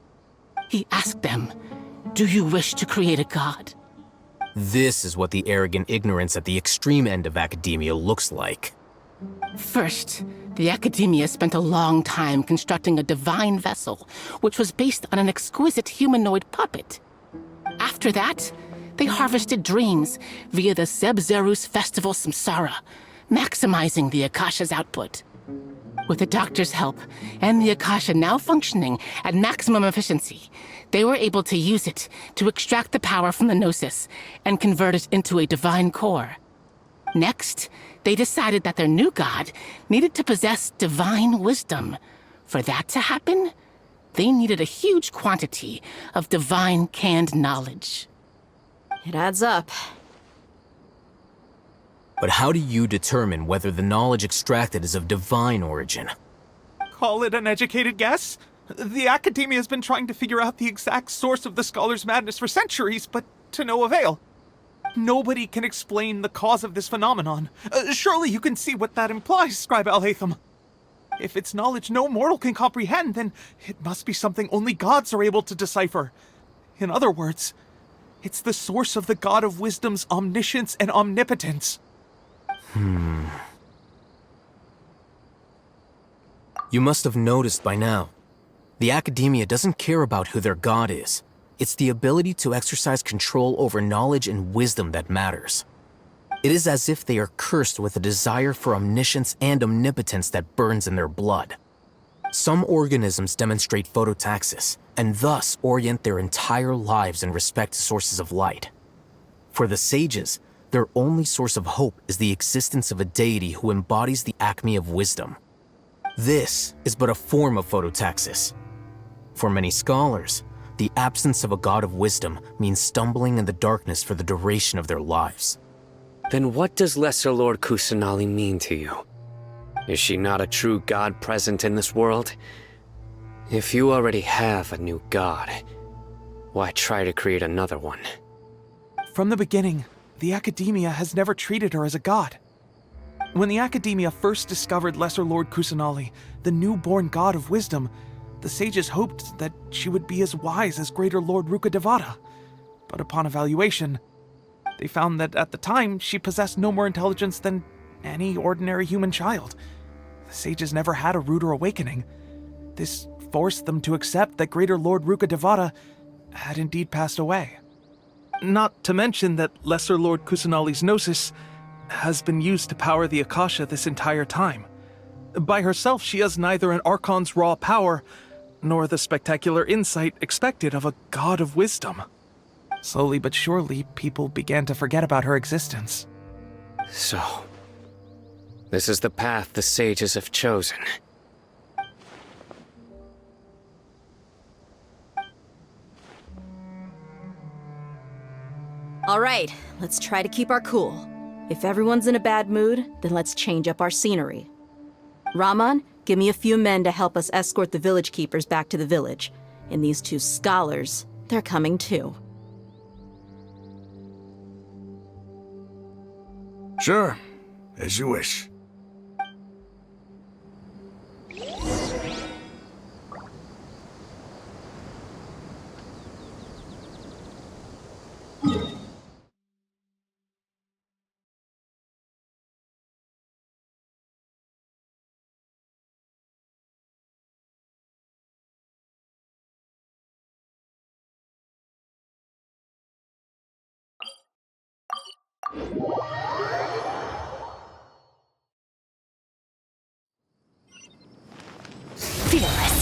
He asked them, "Do you wish to create a god?" This is what the arrogant ignorance at the extreme end of Akademiya looks like. First, the Akademiya spent a long time constructing a divine vessel, which was based on an exquisite humanoid puppet. After that, they harvested dreams via the Zeb-Zerus Festival Samsara, maximizing the Akasha's output. With the Doctor's help, and the Akasha now functioning at maximum efficiency, they were able to use it to extract the power from the Gnosis and convert it into a divine core. Next, they decided that their new god needed to possess divine wisdom. For that to happen, they needed a huge quantity of divine canned knowledge. It adds up. But how do you determine whether the knowledge extracted is of divine origin? Call it an educated guess? The Akademiya has been trying to figure out the exact source of the scholar's madness for centuries, but to no avail. Nobody can explain the cause of this phenomenon. Surely you can see what that implies, Scribe Al-Haytham. If it's knowledge no mortal can comprehend, then it must be something only gods are able to decipher. In other words, it's the source of the God of Wisdom's omniscience and omnipotence. You must have noticed by now. The Akademiya doesn't care about who their god is. It's the ability to exercise control over knowledge and wisdom that matters. It is as if they are cursed with a desire for omniscience and omnipotence that burns in their blood. Some organisms demonstrate phototaxis, and thus orient their entire lives in respect to sources of light. For the sages, their only source of hope is the existence of a deity who embodies the acme of wisdom. This is but a form of phototaxis. For many scholars, the absence of a god of wisdom means stumbling in the darkness for the duration of their lives. Then what does Lesser Lord Kusanali mean to you? Is she not a true god present in this world? If you already have a new god, why try to create another one? From the beginning, the Akademiya has never treated her as a god. When the Akademiya first discovered Lesser Lord Kusanali, the newborn god of wisdom, the sages hoped that she would be as wise as Greater Lord Rukkhadevata. But upon evaluation, they found that at the time she possessed no more intelligence than any ordinary human child. The sages never had a ruder awakening. This forced them to accept that Greater Lord Rukkhadevata had indeed passed away. Not to mention that Lesser Lord Kusanali's gnosis has been used to power the Akasha this entire time. By herself, she has neither an Archon's raw power, nor the spectacular insight expected of a god of wisdom. Slowly but surely, people began to forget about her existence. So, this is the path the sages have chosen. All right, let's try to keep our cool. If everyone's in a bad mood, then let's change up our scenery. Raman, give me a few men to help us escort the village keepers back to the village. And these two scholars, they're coming too. Sure, as you wish. Fearless.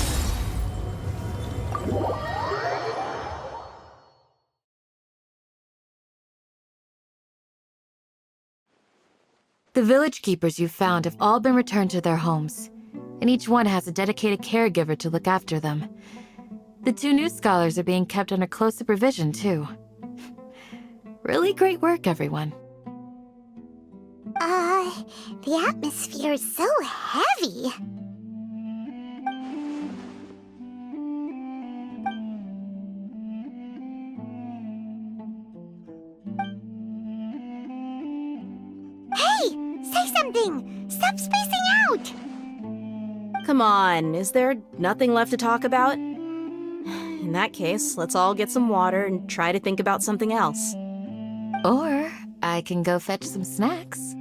The village keepers you've found have all been returned to their homes, and each one has a dedicated caregiver to look after them. The two new scholars are being kept under close supervision, too. Really great work, everyone. The atmosphere is so heavy. Hey! Say something! Stop spacing out! Come on, is there nothing left to talk about? In that case, let's all get some water and try to think about something else. Or I can go fetch some snacks.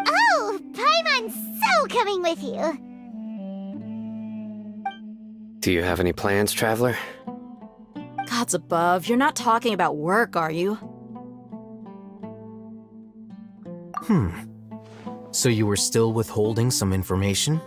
Oh! Paimon's so coming with you! Do you have any plans, Traveler? Gods above, you're not talking about work, are you? So you were still withholding some information?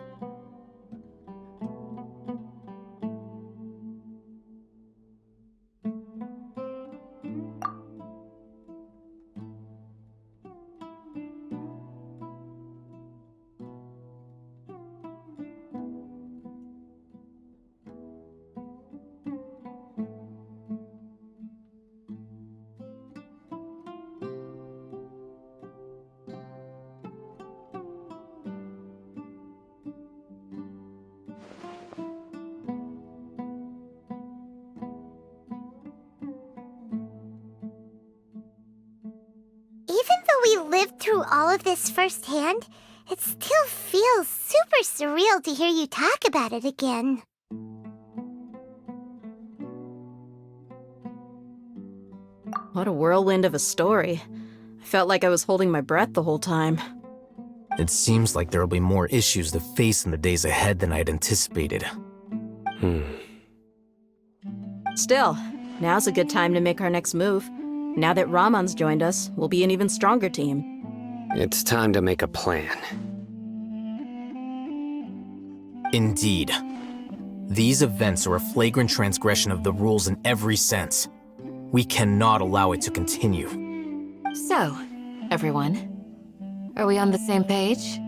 Even though we lived through all of this firsthand, it still feels super surreal to hear you talk about it again. What a whirlwind of a story. I felt like I was holding my breath the whole time. It seems like there'll be more issues to face in the days ahead than I'd anticipated. Still, now's a good time to make our next move. Now that Ramon's joined us, we'll be an even stronger team. It's time to make a plan. Indeed. These events are a flagrant transgression of the rules in every sense. We cannot allow it to continue. So, everyone, are we on the same page?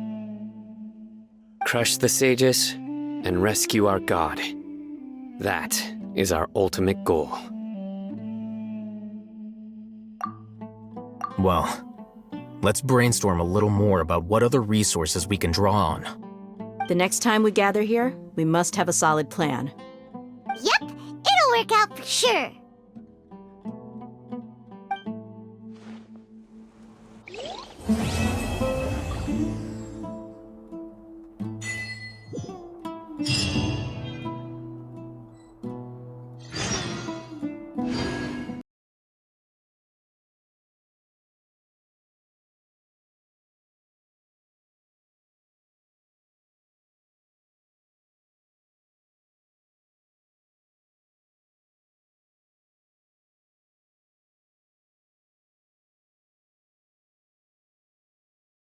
Crush the sages and rescue our god. That is our ultimate goal. Well, let's brainstorm a little more about what other resources we can draw on. The next time we gather here, we must have a solid plan. Yep, it'll work out for sure.